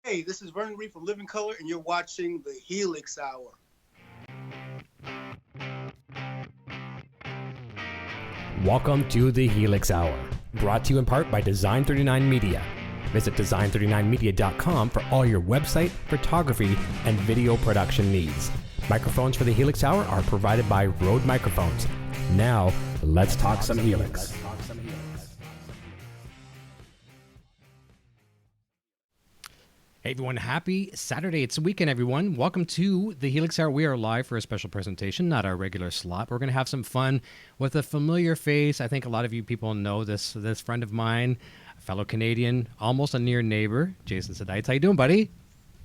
Hey, this is Vernon Reed from Living Color, and you're watching the Helix Hour. Welcome to the Helix Hour, brought to you in part by Design39 Media. Visit design39media.com for all your website, photography, and video production needs. Microphones for the Helix Hour are provided by Rode Microphones. Now, let's talk some Helix. Hey everyone, happy Saturday. It's the weekend, everyone. Welcome to the Helix Hour. We are live for a special presentation, not our regular slot. We're going to have some fun with a familiar face. I think a lot of you people know this friend of mine, a fellow Canadian, almost a near neighbor, Jason Sadites. How you doing, buddy?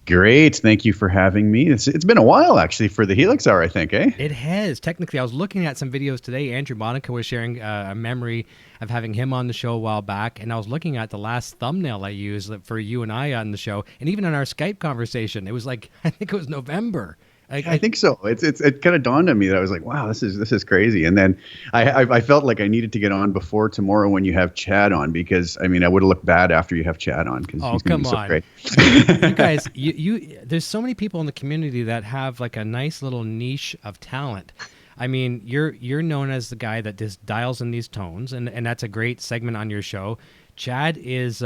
Great. Thank you for having me. It's been a while, actually, for the Helix Hour, I think, eh? It has. Technically, I was looking at some videos today. Andrew Monica was sharing a memory of having him on the show a while back, and I was looking at the last thumbnail I used for you and I on the show, and even on our Skype conversation, it was like, I think it was November. I think so. It kind of dawned on me that I was like, wow, this is crazy. And then I felt like I needed to get on before tomorrow when you have Chad on, because I mean I would have looked bad after you have Chad on, because he's going to be so great. You guys, you there's so many people in the community that have like a nice little niche of talent. I mean, you're known as the guy that just dials in these tones, and that's a great segment on your show. Chad is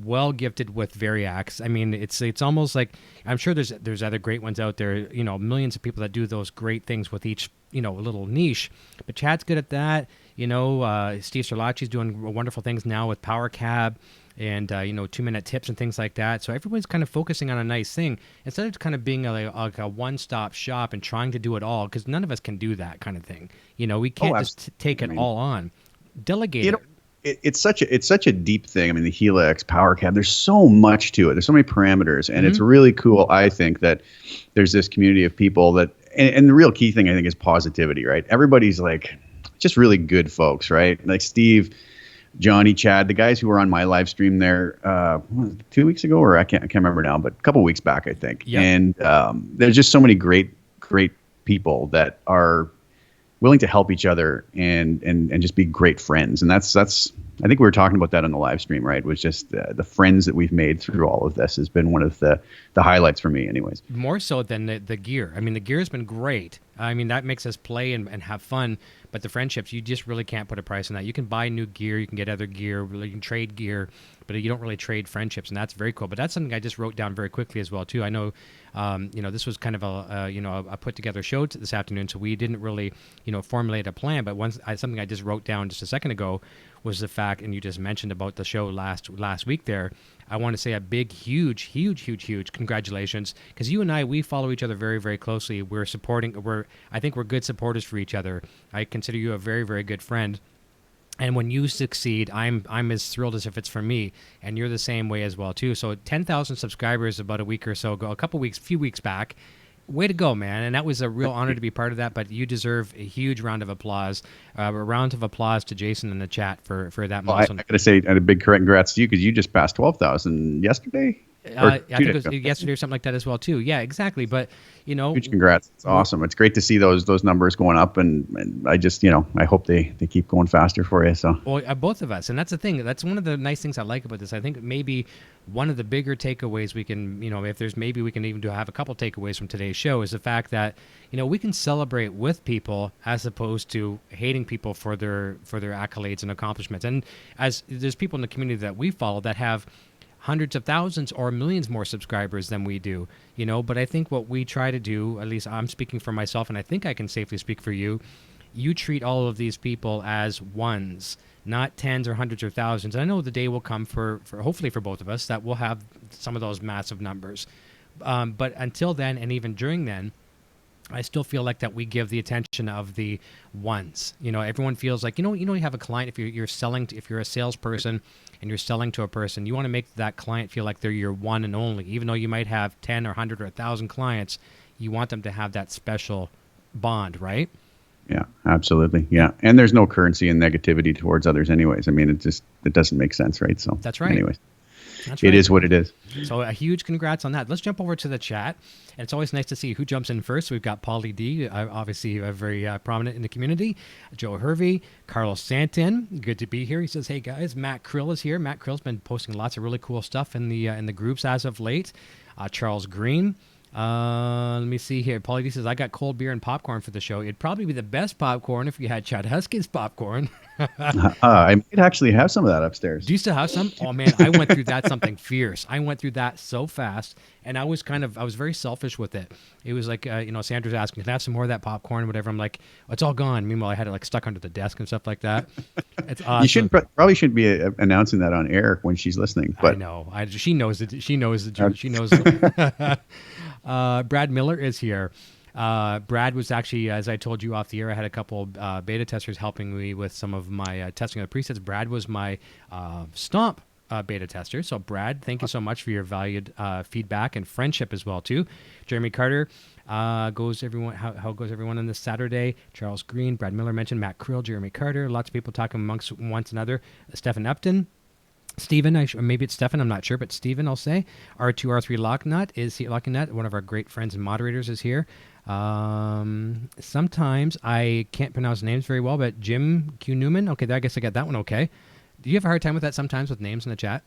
well gifted with variacs. I mean, it's almost like, I'm sure there's other great ones out there, you know, millions of people that do those great things with each, you know, little niche. But Chad's good at that. You know, Steve Serlacci's doing wonderful things now with Power Cab and, you know, 2-minute tips and things like that. So everyone's kind of focusing on a nice thing instead of kind of being like a one-stop shop and trying to do it all, because none of us can do that kind of thing. You know, we can't just take it all on. Delegate it. It's such a deep thing. I mean, the Helix, Power Cab, there's so much to it. There's so many parameters, and it's really cool, I think, that there's this community of people that, and the real key thing, I think, is positivity, right? Everybody's like just really good folks, right? Like Steve, Johnny, Chad, the guys who were on my live stream there 2 weeks ago, or I can't remember now, but a couple weeks back, I think. Yep. And there's just so many great people that are willing to help each other and just be great friends. And that's I think we were talking about that on the live stream, right? It was just the friends that we've made through all of this has been one of the highlights for me anyways. More so than the gear. I mean, the gear has been great. I mean, that makes us play and have fun. But the friendships, you just really can't put a price on that. You can buy new gear, you can get other gear, you can trade gear, but you don't really trade friendships, and that's very cool. But that's something I just wrote down very quickly as well, too. I know, you know, this was kind of a put-together show this afternoon, so we didn't really, you know, formulate a plan. But something I just wrote down just a second ago was the fact, and you just mentioned about the show last week there, I want to say a big, huge congratulations, because you and I, we follow each other very, very closely. I think we're good supporters for each other. I consider you a very, very good friend. And when you succeed, I'm as thrilled as if it's for me, and you're the same way as well too. So 10,000 subscribers about a week or so ago, a few weeks back. Way to go, man. And that was a real honor to be part of that, but you deserve a huge round of applause. A round of applause to Jason in the chat for that milestone. I got to say, a big congrats to you, because you just passed 12,000 yesterday. I think it was yesterday or something like that as well too. Yeah, exactly. But you know, huge congrats. It's awesome. It's great to see those numbers going up, and I just, you know, I hope they keep going faster for you. So both of us, and that's the thing. That's one of the nice things I like about this. I think maybe one of the bigger takeaways we can, you know, if there's maybe we can even have a couple takeaways from today's show, is the fact that, you know, we can celebrate with people as opposed to hating people for their accolades and accomplishments. And as there's people in the community that we follow that have hundreds of thousands or millions more subscribers than we do, you know. But I think what we try to do, at least I'm speaking for myself, and I think I can safely speak for you, you treat all of these people as ones, not tens or hundreds or thousands. And I know the day will come for hopefully for both of us that we'll have some of those massive numbers. But until then, and even during then, I still feel like that we give the attention of the ones. You know, everyone feels like, you have a client, if you're selling, if you're a salesperson and you're selling to a person, you want to make that client feel like they're your one and only. Even though you might have 10 or 100 or 1,000 clients, you want them to have that special bond, right? Yeah, absolutely. Yeah. And there's no currency in negativity towards others anyways. I mean, it doesn't make sense, right? So that's right. Anyways. That's it right. is what it is. So a huge congrats on that. Let's jump over to the chat. And it's always nice to see who jumps in first. We've got Paulie D, obviously very prominent in the community. Joe Hervey, Carlo Santin, good to be here. He says, hey guys, Matt Krill is here. Matt Krill's been posting lots of really cool stuff in the groups as of late. Charles Green. Let me see here. Paulie D says, I got cold beer and popcorn for the show. It'd probably be the best popcorn if you had Chad Husky's popcorn. I might actually have some of that upstairs. Do you still have some? Oh man, I went through that something fierce. I went through that so fast, and I was very selfish with it. It was like, Sandra's asking, can I have some more of that popcorn, whatever. I'm like, oh, it's all gone. Meanwhile, I had it like stuck under the desk and stuff like that. It's awesome. You probably shouldn't be announcing that on air when she's listening. But I know. She knows it. She knows the truth. She knows. Brad Miller is here. Brad was actually, as I told you off the air, I had a couple beta testers helping me with some of my testing of the presets. Brad was my Stomp beta tester. So Brad, thank you so much for your valued feedback and friendship as well too. Jeremy Carter, goes everyone? How goes everyone on this Saturday? Charles Green, Brad Miller mentioned Matt Krill, Jeremy Carter. Lots of people talking amongst one another. Stephen Upton. Stephen, or maybe it's Stefan, I'm not sure, but Stephen, I'll say. R2R3 Locknut is here. Locknut, one of our great friends and moderators, is here. Sometimes I can't pronounce names very well, but Jim Q. Newman. Okay, I guess I got that one okay. Do you have a hard time with that sometimes with names in the chat?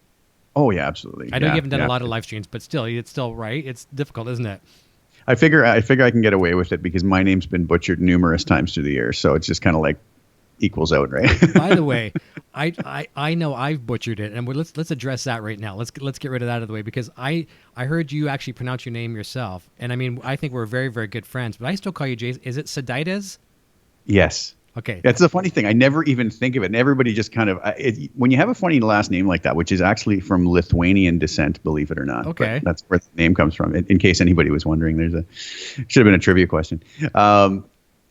Oh, yeah, absolutely. I know you haven't done a lot of live streams, but still, it's still right. It's difficult, isn't it? I figure I can get away with it because my name's been butchered numerous times through the years, so it's just kind of like equals out, right? By the way, I know I've butchered it, and let's address that right now. Let's get rid of that out of the way because I heard you actually pronounce your name yourself, and I mean I think we're very, very good friends, but I still call you Jason. Is it Sadites? Yes. Okay. That's the funny thing. I never even think of it, and everybody just kind of when you have a funny last name like that, which is actually from Lithuanian descent, believe it or not. Okay. But that's where the name comes from. In case anybody was wondering, should have been a trivia question.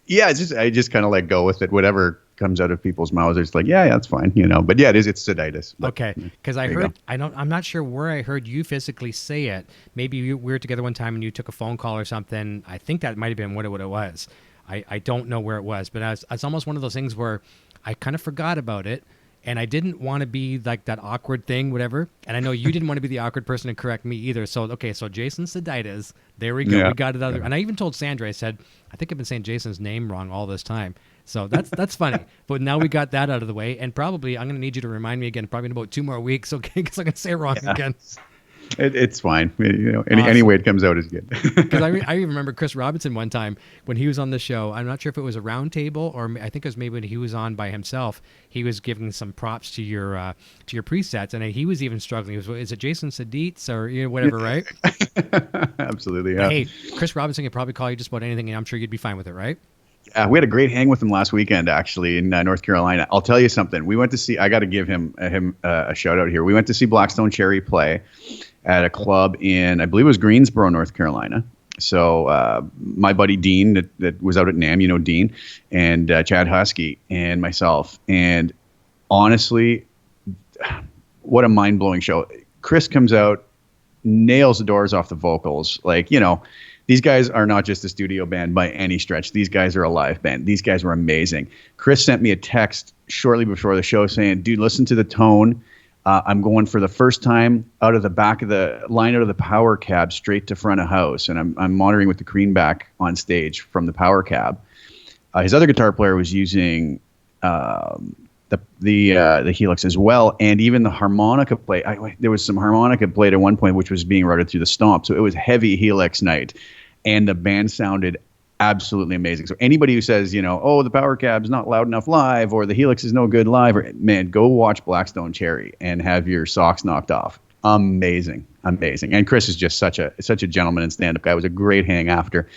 Yeah, I just kind of like go with it. Whatever comes out of people's mouths, it's like, yeah, that's fine, But yeah, it's Sadites. Okay, because I'm not sure where I heard you physically say it. Maybe we were together one time and you took a phone call or something. I think that might have been what it was. I don't know where it was, but it's almost one of those things where I kind of forgot about it. And I didn't want to be like that awkward thing, whatever. And I know you didn't want to be the awkward person to correct me either. So, okay, so Jason Sadites, there we go. Yeah. We got it out. And I even told Sandra, I said, I think I've been saying Jason's name wrong all this time. So that's funny. But now we got that out of the way. And probably I'm going to need you to remind me again, probably in about 2 more weeks, okay? Because I'm going to say it wrong again. It's fine. Any way it comes out is good. Because I even remember Chris Robinson one time when he was on the show. I'm not sure if it was a round table or I think it was maybe when he was on by himself. He was giving some props to your presets, and he was even struggling. Is it Jason Sadites or whatever, right? Absolutely, yeah. Hey, Chris Robinson could probably call you just about anything, and I'm sure you'd be fine with it, right? We had a great hang with him last weekend, actually, in North Carolina. I'll tell you something. We went to see. I got to give him a shout out here. We went to see Blackstone Cherry play at a club in, I believe it was Greensboro, North Carolina. So my buddy Dean that was out at NAMM, Dean, and Chad Husky and myself. And honestly, what a mind-blowing show. Chris comes out, nails the doors off the vocals. Like, these guys are not just a studio band by any stretch. These guys are a live band. These guys were amazing. Chris sent me a text shortly before the show saying, dude, listen to the tone. I'm going for the first time out of the back of the line out of the power cab straight to front of house. And I'm monitoring with the greenback on stage from the power cab. His other guitar player was using the Helix as well. And even the harmonica play, there was some harmonica played at one point, which was being routed through the Stomp. So it was heavy Helix night. And the band sounded absolutely amazing. So anybody who says, the power cab's not loud enough live or the Helix is no good live, go watch Blackstone Cherry and have your socks knocked off. Amazing. And Chris is just such a gentleman and stand-up guy. It was a great hang after.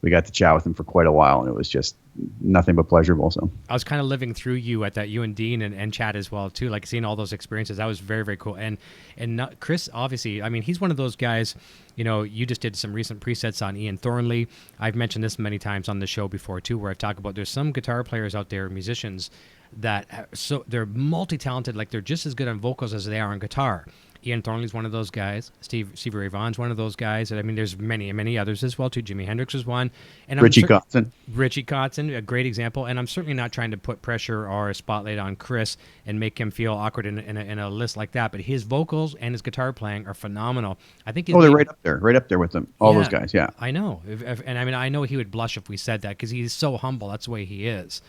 We got to chat with him for quite a while, and it was just nothing but pleasurable. So I was kind of living through you at that, you and Dean and Chad as well too, like seeing all those experiences. That was very, very cool. And Chris, obviously, I mean, he's one of those guys. You just did some recent presets on Ian Thornley. I've mentioned this many times on the show before too, where I talk about there's some guitar players out there, musicians that they're multi-talented, like they're just as good on vocals as they are on guitar. Ian Thornley's one of those guys. Stevie Ray Vaughan's one of those guys. I mean, there's many others as well too. Jimi Hendrix was one. And Richie Kotzen. Richie Kotzen, a great example. And I'm certainly not trying to put pressure or a spotlight on Chris and make him feel awkward in a list like that. But his vocals and his guitar playing are phenomenal. I think. They're right up there with them. All those guys. Yeah. I know. And I mean, I know he would blush if we said that because he's so humble. That's the way he is.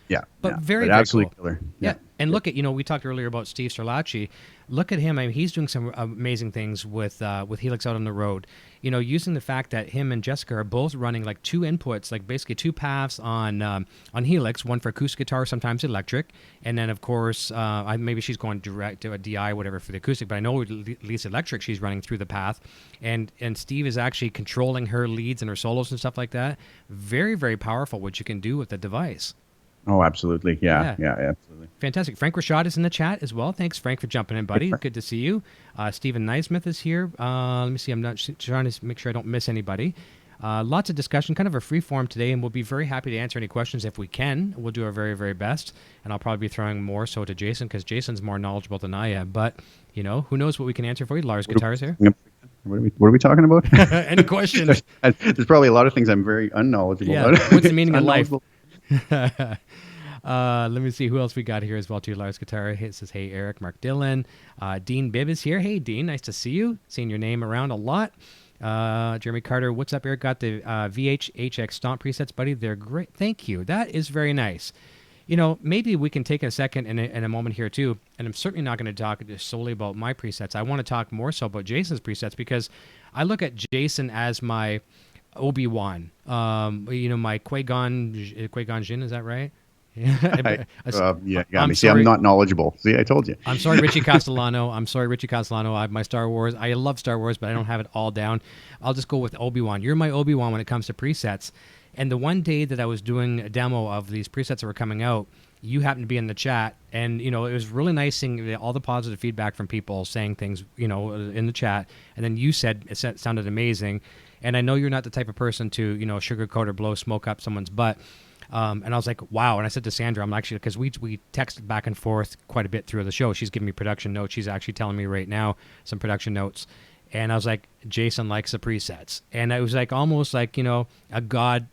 Yeah. But very absolutely cool. killer. Yeah. And look at, we talked earlier about Steve Sirlacci. Look at him. I mean, he's doing some amazing things with Helix out on the road. Using the fact that him and Jessica are both running like two inputs, like basically two paths on Helix, one for acoustic guitar, sometimes electric. And then, of course, maybe she's going direct to a DI, whatever, for the acoustic. But I know at least electric, she's running through the path. And Steve is actually controlling her leads and her solos and stuff like that. Very, very powerful what you can do with the device. Oh, absolutely. Yeah, absolutely. Fantastic. Frank Rashad is in the chat as well. Thanks, Frank, for jumping in, buddy. Good to see you. Stephen Naismith is here. Let me see. I'm not trying to make sure I don't miss anybody. Lots of discussion, kind of a free form today, and we'll be very happy to answer any questions if we can. We'll do our very, very best, and I'll probably be throwing more so to Jason because Jason's more knowledgeable than I am. But, who knows what we can answer for you? Lars Guitars here. What are we talking about? Any questions? There's probably a lot of things I'm very unknowledgeable about. What's the meaning of life? Let me see who else we got here as well too. Lars Guitar says, hey Eric. Mark Dillon, Dean Bibb is here. Hey Dean, nice to see you. Seeing your name around a lot. Jeremy Carter, what's up Eric? Got the VHHX Stomp presets, buddy. They're great. Thank you. That is very nice. Maybe we can take a second in a moment here too, and I'm certainly not going to talk solely about my presets. I want to talk more so about Jason's presets because I look at Jason as my Obi-Wan, my Qui-Gon Jinn, is that right? Yeah, got me. See, sorry. I'm not knowledgeable. See, I told you. I'm sorry, Richie Castellano. I have my Star Wars. I love Star Wars, but I don't have it all down. I'll just go with Obi-Wan. You're my Obi-Wan when it comes to presets. And the one day that I was doing a demo of these presets that were coming out, you happened to be in the chat, and it was really nice seeing all the positive feedback from people saying things, in the chat. And then you said it sounded amazing. And I know you're not the type of person to, sugarcoat or blow smoke up someone's butt. And I was like, wow. And I said to Sandra, I'm actually, because we texted back and forth quite a bit through the show. She's giving me production notes. She's actually telling me right now some production notes. And I was like, Jason likes the presets. And it was like almost like, a God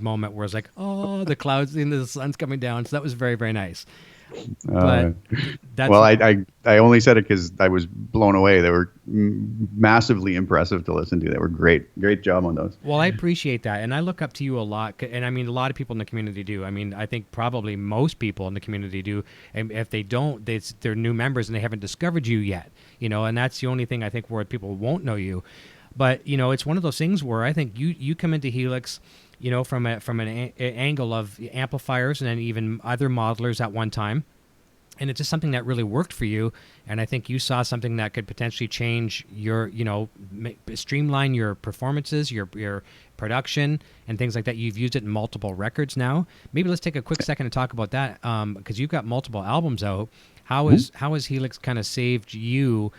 moment where it's like, oh, the clouds and the sun's coming down. So that was very, very nice. But I only said it because I was blown away. They were massively impressive to listen to. They were great job on those. Well, I appreciate that, and I look up to you a lot. And I mean, a lot of people in the community do. I mean, I think probably most people in the community do. And if they don't, they're new members and they haven't discovered you yet. And that's the only thing I think where people won't know you. But it's one of those things where I think you come into Helix, from an angle of amplifiers and then even other modelers at one time. And it's just something that really worked for you. And I think you saw something that could potentially change your, streamline your performances, your production and things like that. You've used it in multiple records now. Maybe let's take a quick second to talk about that because you've got multiple albums out. How has Helix kind of saved you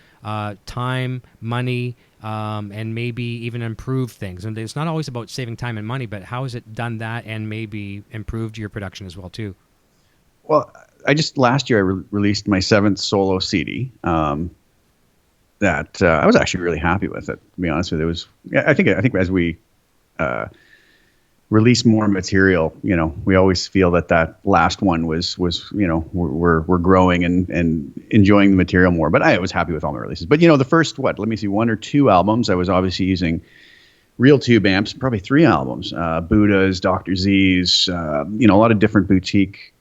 time, money, and maybe even improved things? And it's not always about saving time and money, but how has it done that and maybe improved your production as well too? Well, last year I released my 7th solo CD that I was actually really happy with it, to be honest with you. I think as we release more material, we always feel that last one was we're growing and enjoying the material more. But I was happy with all my releases. But the first 1 or 2 albums, I was obviously using real tube amps, probably 3 albums, Buddhas, Dr. Z's, a lot of different boutique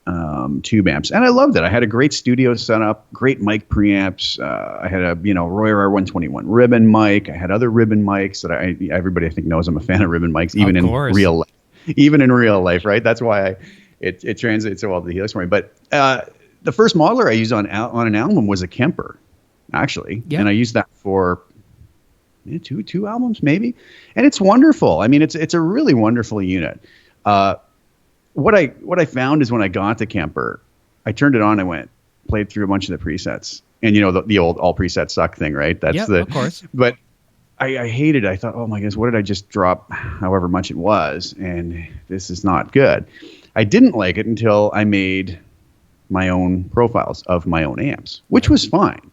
tube amps. And I loved it. I had a great studio set up, great mic preamps. I had a, Royer R121 ribbon mic. I had other ribbon mics that everybody I think knows I'm a fan of ribbon mics, even in real life. Even in real life, right? That's why it translates so well to the Helix for me. But the first modeler I used on an album was a Kemper, actually. Yep. And I used that for two albums maybe, and it's wonderful. I mean, it's a really wonderful unit. What I found is when I got the Kemper, I turned it on, played through a bunch of the presets, and the old all presets suck thing, right? That's of course. But I hated it. I thought, oh my goodness, what did I just drop? However much it was, and this is not good. I didn't like it until I made my own profiles of my own amps, which was fine.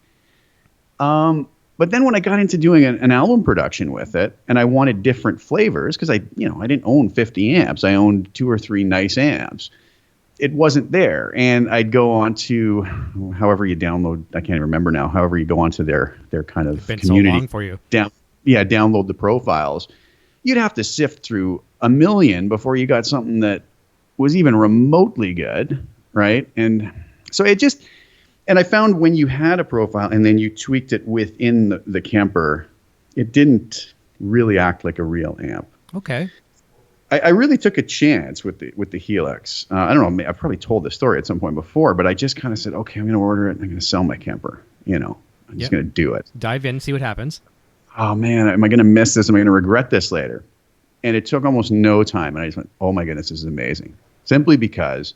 But then when I got into doing an album production with it, and I wanted different flavors, because I didn't own 50 amps. I owned 2 or 3 nice amps. It wasn't there. And I'd go on to, however you download, I can't even remember now, however you go onto their kind of community. So long for you. Download the profiles. You'd have to sift through a million before you got something that was even remotely good, right? And so and I found when you had a profile and then you tweaked it within the Kemper, it didn't really act like a real amp. Okay. I really took a chance with the Helix. I don't know, I've probably told this story at some point before, but I just kind of said, okay, I'm going to order it and I'm going to sell my Kemper. I'm just going to do it. Dive in, see what happens. Oh man, am I going to miss this? Am I going to regret this later? And it took almost no time. And I just went, oh my goodness, this is amazing. Simply because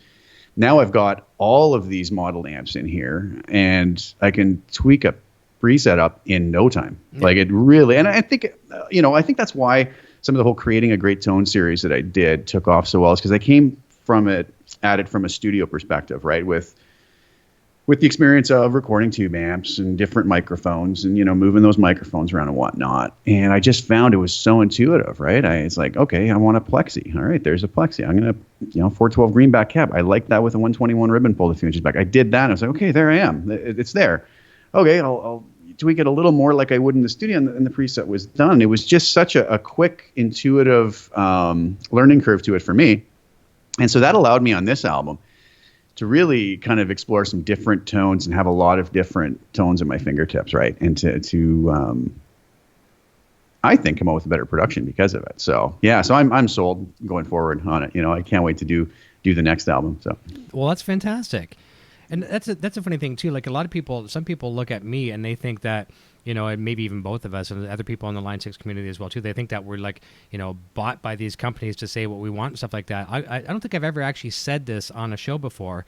now I've got all of these modeled amps in here, and I can tweak a preset up in no time. Yeah. Like it really, and I think, I think that's why some of the whole creating a great tone series that I did took off so well, is because I came at it from a studio perspective, right? With the experience of recording tube amps and different microphones and, moving those microphones around and whatnot. And I just found it was so intuitive, right? It's like, okay, I want a plexi. All right, there's a plexi. I'm going to, 412 greenback cab. I like that with a 121 ribbon pulled a few inches back. I did that. And I was like, okay, there I am. It's there. Okay, I'll tweak it a little more like I would in the studio, and the preset was done. It was just such a quick, intuitive learning curve to it for me. And so that allowed me on this album to really kind of explore some different tones and have a lot of different tones at my fingertips, right? And to I think, come up with a better production because of it. So yeah, so I'm sold going forward on it. I can't wait to do the next album. So well, that's fantastic. And that's a funny thing too. Like some people look at me and they think that, and maybe even both of us and other people in the Line 6 community as well too, they think that we're like, bought by these companies to say what we want and stuff like that. I don't think I've ever actually said this on a show before,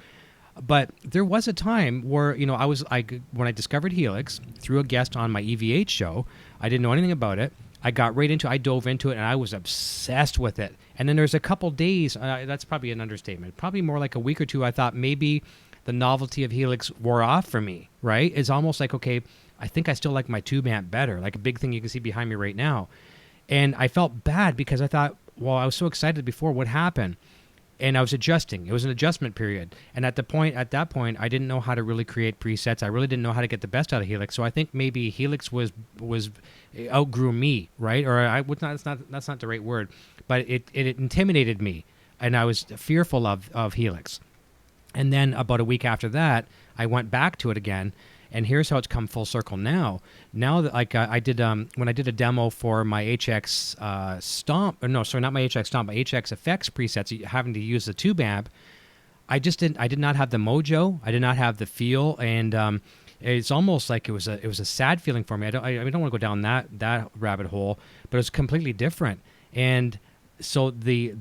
but there was a time where, when I discovered Helix through a guest on my EVH show, I didn't know anything about it. I dove into it, and I was obsessed with it. And then there's a couple days, that's probably an understatement, probably more like a week or two, I thought maybe the novelty of Helix wore off for me, right? It's almost like, okay, I think I still like my tube amp better, like a big thing you can see behind me right now. And I felt bad because I thought, well, I was so excited before, what happened? And I was adjusting. It was an adjustment period. And at that point, I didn't know how to really create presets. I really didn't know how to get the best out of Helix. So I think maybe Helix was outgrew me, right? Or that's not the right word, but it intimidated me, and I was fearful of Helix. And then about a week after that, I went back to it again, and here's how it's come full circle now. Now that I did when I did a demo for my HX Stomp, or no, sorry, not my HX Stomp, my HX Effects presets, having to use the tube amp, I did not have the mojo, I did not have the feel, and it's almost like it was a sad feeling for me. I don't want to go down that rabbit hole, but it's completely different. And so the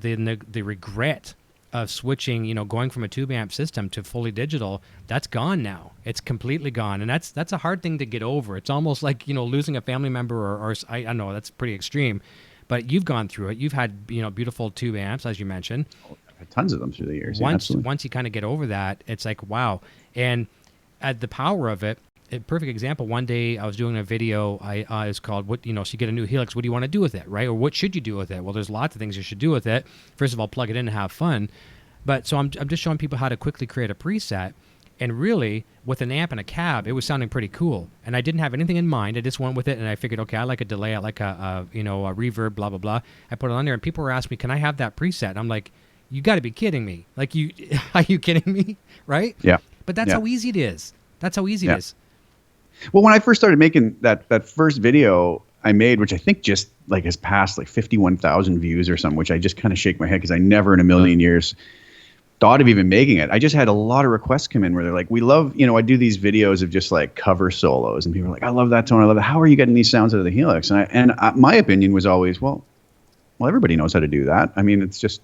regret of switching, going from a tube amp system to fully digital, that's gone now. It's completely gone, and that's a hard thing to get over. It's almost like losing a family member, or I know that's pretty extreme, but you've gone through it. You've had beautiful tube amps, as you mentioned. I've had tons of them through the years. Once you kind of get over that, it's like wow. And at the power of it, a perfect example. One day I was doing a video. It's called "What So you get a new Helix. What do you want to do with it, right? Or what should you do with it? Well, there's lots of things you should do with it. First of all, plug it in and have fun. But so I'm just showing people how to quickly create a preset. And really, with an amp and a cab, it was sounding pretty cool. And I didn't have anything in mind. I just went with it, and I figured, okay, I like a delay, I like a reverb, blah blah blah. I put it on there, and people were asking me, "Can I have that preset?" And I'm like, "You got to be kidding me! Like are you kidding me? Right?" Yeah. But that's how easy it is. That's how easy it is. Well, when I first started making that first video I made, which I think just like has passed like 51,000 views or something, which I just kind of shake my head because I never in a million years thought of even making it. I just had a lot of requests come in where they're like, we love, I do these videos of just like cover solos, and people are like, I love that tone. I love that. How are you getting these sounds out of the Helix? And my opinion was always, well, everybody knows how to do that. I mean, it's just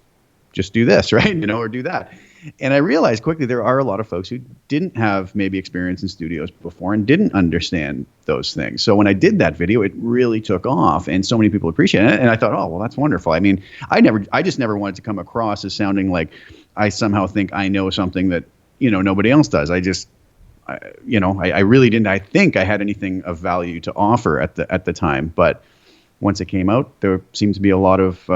do this, right? Or do that. And I realized quickly there are a lot of folks who didn't have maybe experience in studios before and didn't understand those things. So when I did that video, it really took off, and so many people appreciated it. And I thought, oh, well, that's wonderful. I mean, I just never wanted to come across as sounding like I somehow think I know something that, nobody else does. I really didn't. I think I had anything of value to offer at the time, but once it came out, there seemed to be a lot of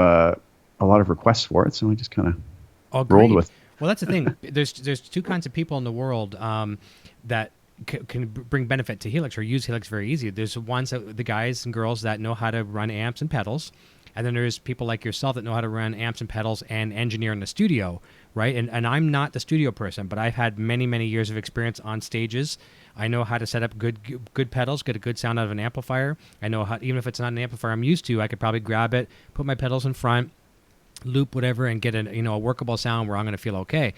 requests for it, so I just kind of rolled with it. Well, that's the thing. There's two kinds of people in the world that can bring benefit to Helix or use Helix very easy. There's the guys and girls that know how to run amps and pedals, and then there's people like yourself that know how to run amps and pedals and engineer in the studio, right? And I'm not the studio person, but I've had many, many years of experience on stages. I know how to set up good pedals, get a good sound out of an amplifier. I know how, even if it's not an amplifier I'm used to, I could probably grab it, put my pedals in front, loop whatever, and get a workable sound where I'm going to feel okay.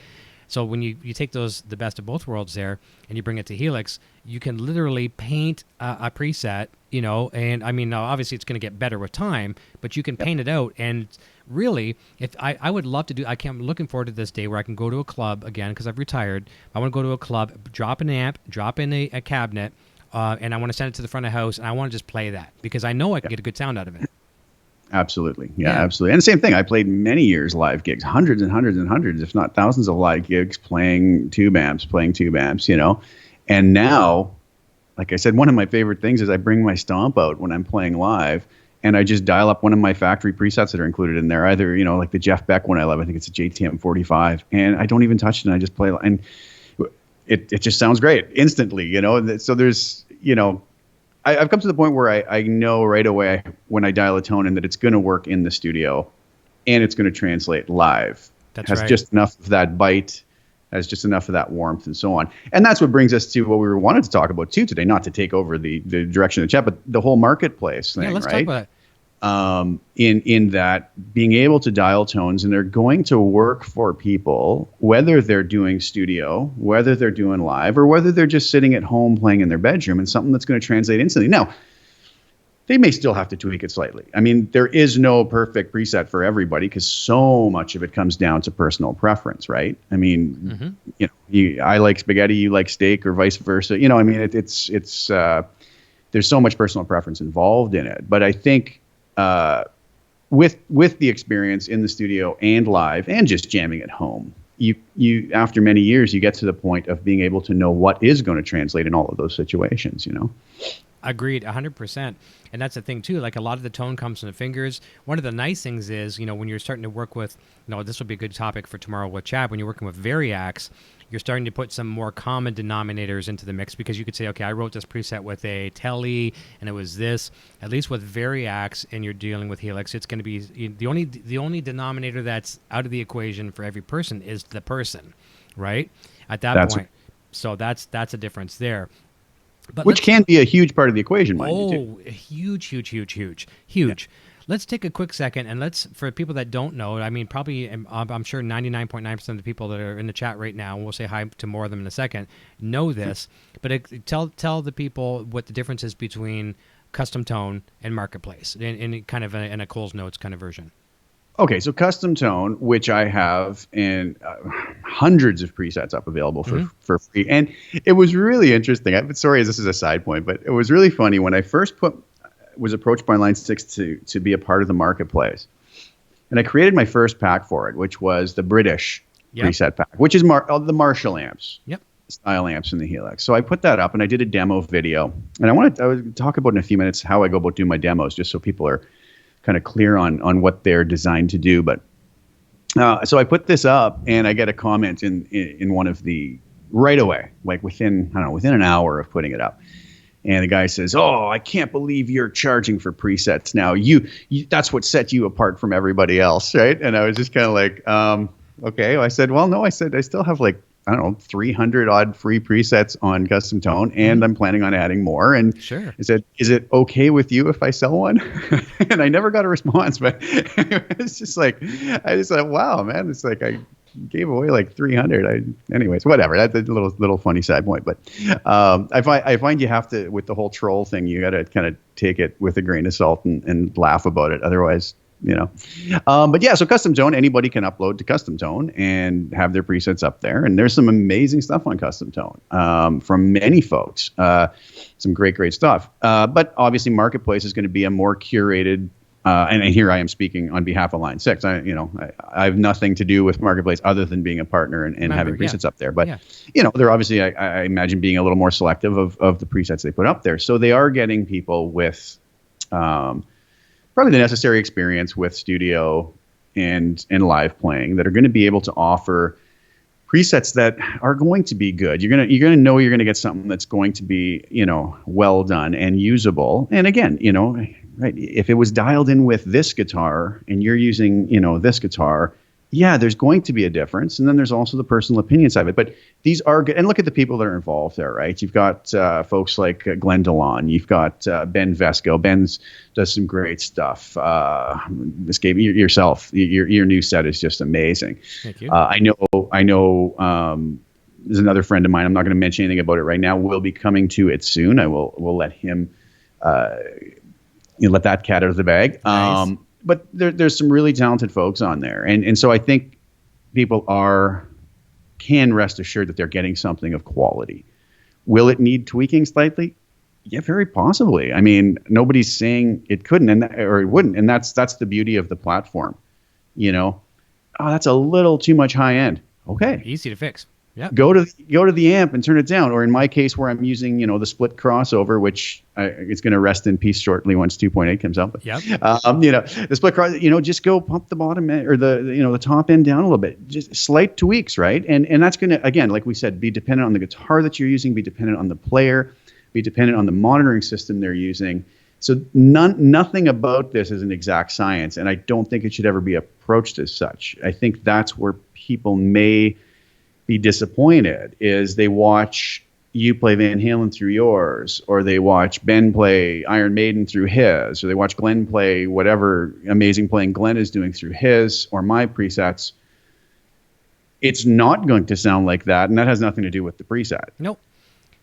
So when you take the best of both worlds there and you bring it to Helix, you can literally paint a preset, and I mean, obviously it's going to get better with time, but you can paint it out. And really, if I would love to I'm looking forward to this day where I can go to a club again, because I've retired. I want to go to a club, drop an amp, drop in a cabinet, and I want to send it to the front of the house, and I want to just play that because I know I can get a good sound out of it. Absolutely. Yeah, absolutely. And the same thing. I played many years live gigs, hundreds and hundreds and hundreds, if not thousands of live gigs playing tube amps, And now, like I said, one of my favorite things is I bring my stomp out when I'm playing live and I just dial up one of my factory presets that are included in there. Either, like the Jeff Beck one I love. I think it's a JTM 45. And I don't even touch it and I just play. And it just sounds great instantly, So there's, I've come to the point where I know right away when I dial a tone in that it's going to work in the studio and it's going to translate live. That's has right. Just enough of that bite, has just enough of that warmth and so on. And that's what brings us to what we wanted to talk about too today, not to take over the direction of the chat, but the whole marketplace thing, let's right? talk about it. In that being able to dial tones, and they're going to work for people, whether they're doing studio, whether they're doing live, or whether they're just sitting at home playing in their bedroom, and something that's going to translate instantly. Now, they may still have to tweak it slightly. I mean, there is no perfect preset for everybody because so much of it comes down to personal preference, right? I mean, I like spaghetti, you like steak, or vice versa. It's there's so much personal preference involved in it. But I think with the experience in the studio and live and just jamming at home, you after many years, you get to the point of being able to know what is going to translate in all of those situations, Agreed, 100%. And that's the thing too, like a lot of the tone comes from the fingers. One of the nice things is, when you're starting to work with, this will be a good topic for tomorrow with Chad, when you're working with Variacs, you're starting to put some more common denominators into the mix, because you could say, okay, I wrote this preset with a Tele and it was this. At least with Variacs and you're dealing with Helix, it's going to be the only denominator that's out of the equation for every person is the person, right? At that point. So that's a difference there. But which can be a huge part of the equation, mind you, too. Huge. Let's take a quick second, and for people that don't know, I mean, probably, I'm sure 99.9% of the people that are in the chat right now, and we'll say hi to more of them in a second, know this, but tell the people what the difference is between custom tone and marketplace, in kind of in a Cole's Notes kind of version. Okay, so custom tone, which I have in hundreds of presets up available for free. And it was really interesting. I'm sorry, this is a side point, but it was really funny when I first was approached by Line 6 to be a part of the marketplace. And I created my first pack for it, which was the British preset pack, which is the Marshall amps. Yep. Style amps in the Helix. So I put that up and I did a demo video. And I would talk about in a few minutes how I go about doing my demos, just so people are kind of clear on what they're designed to do. But so I put this up and I get a comment in one of the right away, like within an hour of putting it up. And the guy says, "Oh, I can't believe you're charging for presets now. You that's what set you apart from everybody else, right?" And I was just kind of like, okay. I said, well, no, I still have 300 odd free presets on custom tone, and I'm planning on adding more. And sure. I said, is it okay with you if I sell one? And I never got a response, but it's just like, I just thought, wow, man, it's like I gave away 300. Anyways, whatever. That's a little funny side point. But I find you have to, with the whole troll thing, you got to kind of take it with a grain of salt and laugh about it. Otherwise, but yeah, so custom tone, anybody can upload to custom tone and have their presets up there. And there's some amazing stuff on custom tone from many folks, some great stuff. But obviously marketplace is going to be a more curated and here I am speaking on behalf of Line 6. I have nothing to do with Marketplace other than being a partner and having presets up there. But, they're obviously, I imagine, being a little more selective of the presets they put up there. So they are getting people with probably the necessary experience with studio and live playing that are going to be able to offer presets that are going to be good. You're gonna know you're gonna get something that's going to be, well done and usable. And again, right, if it was dialed in with this guitar and you're using, this guitar, there's going to be a difference. And then there's also the personal opinion side of it. But these are good. And look at the people that are involved there, right? You've got folks like Glenn DeLon. You've got Ben Vesco. Ben's does some great stuff. This game yourself, your new set is just amazing. Thank you. I know. There's another friend of mine. I'm not going to mention anything about it right now. We'll be coming to it soon. We'll let him. Let that cat out of the bag. Nice. But there's some really talented folks on there. And so I think people can rest assured that they're getting something of quality. Will it need tweaking slightly? Yeah, very possibly. I mean, nobody's saying it couldn't or it wouldn't. And that's the beauty of the platform. That's a little too much high end. Okay. Easy to fix. Yeah. Go to the amp and turn it down. Or in my case, where I'm using the split crossover, which it's going to rest in peace shortly once 2.8 comes out. But the split cross. Just go pump the bottom end or the top end down a little bit. Just slight tweaks, right? And that's going to, again, like we said, be dependent on the guitar that you're using, be dependent on the player, be dependent on the monitoring system they're using. So nothing about this is an exact science, and I don't think it should ever be approached as such. I think that's where people may be disappointed is they watch you play Van Halen through yours, or they watch Ben play Iron Maiden through his, or they watch Glenn play whatever amazing playing Glenn is doing through his or my presets. It's not going to sound like that, and that has nothing to do with the preset. Nope.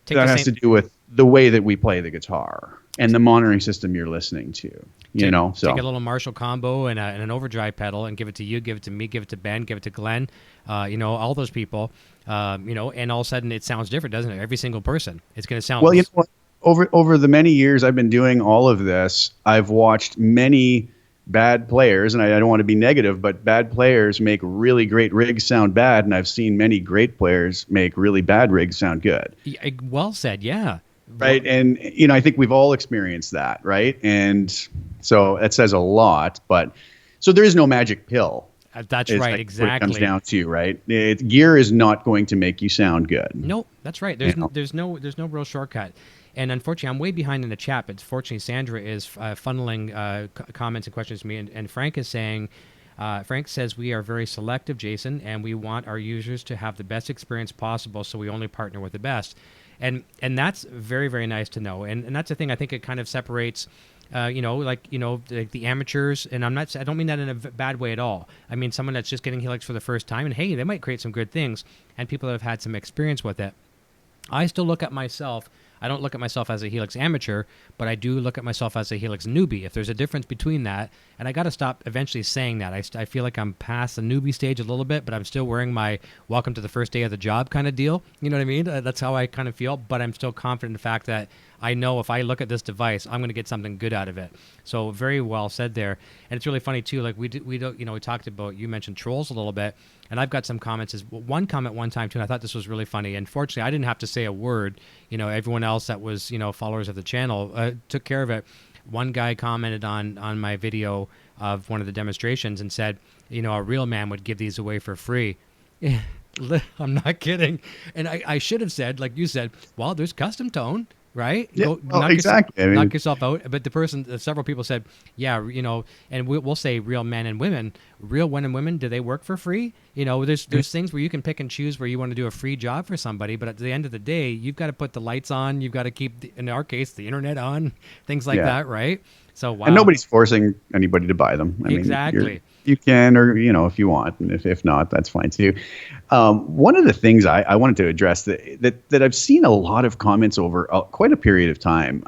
That has to do with the way that we play the guitar and the monitoring system you're listening to. Take a little Marshall combo and an overdrive pedal and give it to you, give it to me, give it to Ben, give it to Glenn, all those people, and all of a sudden it sounds different, doesn't it? Every single person. It's going to sound... Well, what? Over the many years I've been doing all of this, I've watched many bad players, and I don't want to be negative, but bad players make really great rigs sound bad, and I've seen many great players make really bad rigs sound good. Well said, yeah. Right, and I think we've all experienced that, right? And so that says a lot, but so there is no magic pill. That's right, exactly. What it comes down to, right? Gear is not going to make you sound good. Nope, that's right. There's no real shortcut. And unfortunately, I'm way behind in the chat, but fortunately, Sandra is funneling comments and questions to me, and Frank is saying, Frank says, we are very selective, Jason, and we want our users to have the best experience possible, so we only partner with the best. And that's very, very nice to know. And that's the thing. I think it kind of separates, like the amateurs. And I don't mean that in a bad way at all. I mean someone that's just getting Helix for the first time, and hey, they might create some good things, and people that have had some experience with it. I still look at myself. I don't look at myself as a Helix amateur, but I do look at myself as a Helix newbie. If there's a difference between that, and I got to stop eventually saying that. I feel like I'm past the newbie stage a little bit, but I'm still wearing my welcome to the first day of the job kind of deal. You know what I mean? That's how I kind of feel, but I'm still confident in the fact that I know if I look at this device, I'm going to get something good out of it. So very well said there. And it's really funny too. Like we talked about, you mentioned trolls a little bit, and I've got some comments. One comment one time too, and I thought this was really funny. And fortunately, I didn't have to say a word. Everyone else that was followers of the channel took care of it. One guy commented on my video of one of the demonstrations and said, a real man would give these away for free. I'm not kidding. And I should have said, like you said, well, there's custom tone. Right? Yeah, exactly. Knock yourself out. But the person, several people said, yeah, and we'll say real men and women. Real men and women, do they work for free? There's things where you can pick and choose where you want to do a free job for somebody. But at the end of the day, you've got to put the lights on. You've got to keep, in our case, the internet on. Things like that, right? So, wow. And nobody's forcing anybody to buy them. Exactly. You can, or, if you want. And if not, that's fine too. One of the things I wanted to address that I've seen a lot of comments over quite a period of time,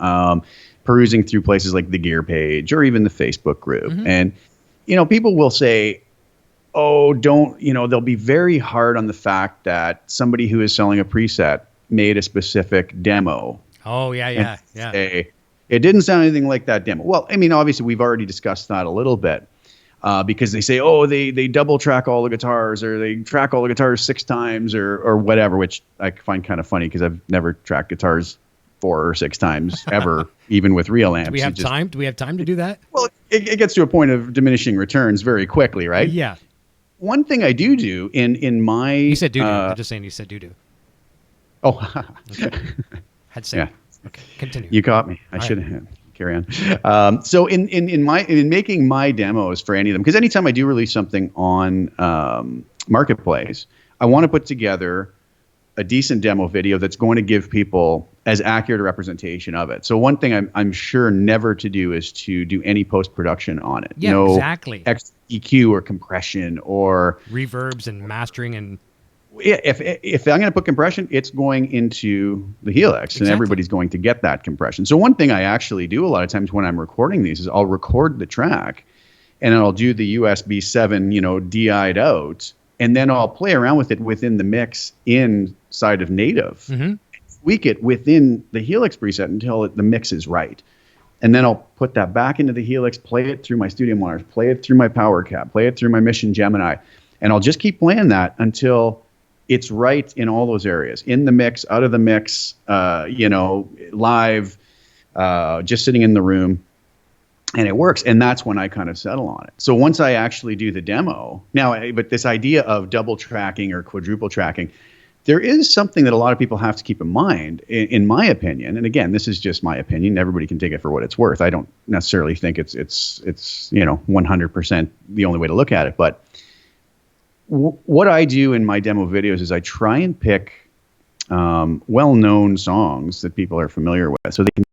perusing through places like the Gear page or even the Facebook group. Mm-hmm. And, people will say, oh, they'll be very hard on the fact that somebody who is selling a preset made a specific demo. Oh, yeah. Say, It didn't sound anything like that demo. Well, I mean, obviously, we've already discussed that a little bit because they say, oh, they double track all the guitars or they track all the guitars 6 times or whatever, which I find kind of funny because I've never tracked guitars 4 or 6 times ever, even with real amps. Do we have time? Do we have time to do that? Well, it gets to a point of diminishing returns very quickly, right? Yeah. One thing I do in my... You said doo-doo. I'm just saying you said doo-doo. Oh. Okay. Had to say. Yeah. Okay, continue. You caught me. I should have carry on. So in making my demos for any of them, because anytime I do release something on Marketplace, I want to put together a decent demo video that's going to give people as accurate a representation of it. So one thing I'm sure never to do is to do any post-production on it. Yeah, no exactly. EQ or compression or reverbs and mastering and... If I'm going to put compression, it's going into the Helix, and everybody's going to get that compression. So one thing I actually do a lot of times when I'm recording these is I'll record the track, and I'll do the USB 7, DI'd out, and then I'll play around with it within the mix inside of Native, tweak it within the Helix preset until the mix is right. And then I'll put that back into the Helix, play it through my studio monitors, play it through my Power Cab, play it through my Mission Gemini, and I'll just keep playing that until it's right in all those areas, in the mix, out of the mix, live, just sitting in the room, and it works. And that's when I kind of settle on it. So once I actually do the demo, but this idea of double tracking or quadruple tracking, there is something that a lot of people have to keep in mind, in my opinion. And again, this is just my opinion. Everybody can take it for what it's worth. I don't necessarily think it's 100% the only way to look at it, but what I do in my demo videos is I try and pick well-known songs that people are familiar with, so they can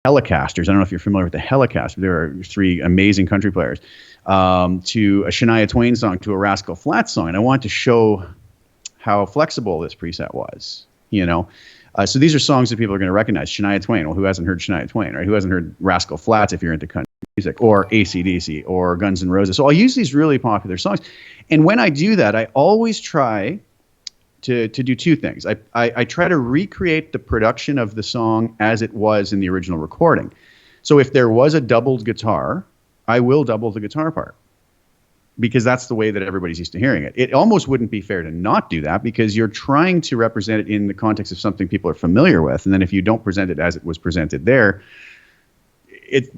Helicasters. I don't know if you're familiar with the Helicaster. There are 3 amazing country players. To a Shania Twain song, to a Rascal Flatts song, and I want to show how flexible this preset was. So these are songs that people are going to recognize. Shania Twain. Well, who hasn't heard Shania Twain, right? Who hasn't heard Rascal Flatts if you're into country music, or AC/DC, or Guns N' Roses? So I'll use these really popular songs, and when I do that, I always try to do 2 things. I try to recreate the production of the song as it was in the original recording. So if there was a doubled guitar, I will double the guitar part, because that's the way that everybody's used to hearing it. It almost wouldn't be fair to not do that, because you're trying to represent it in the context of something people are familiar with. And then if you don't present it as it was presented there,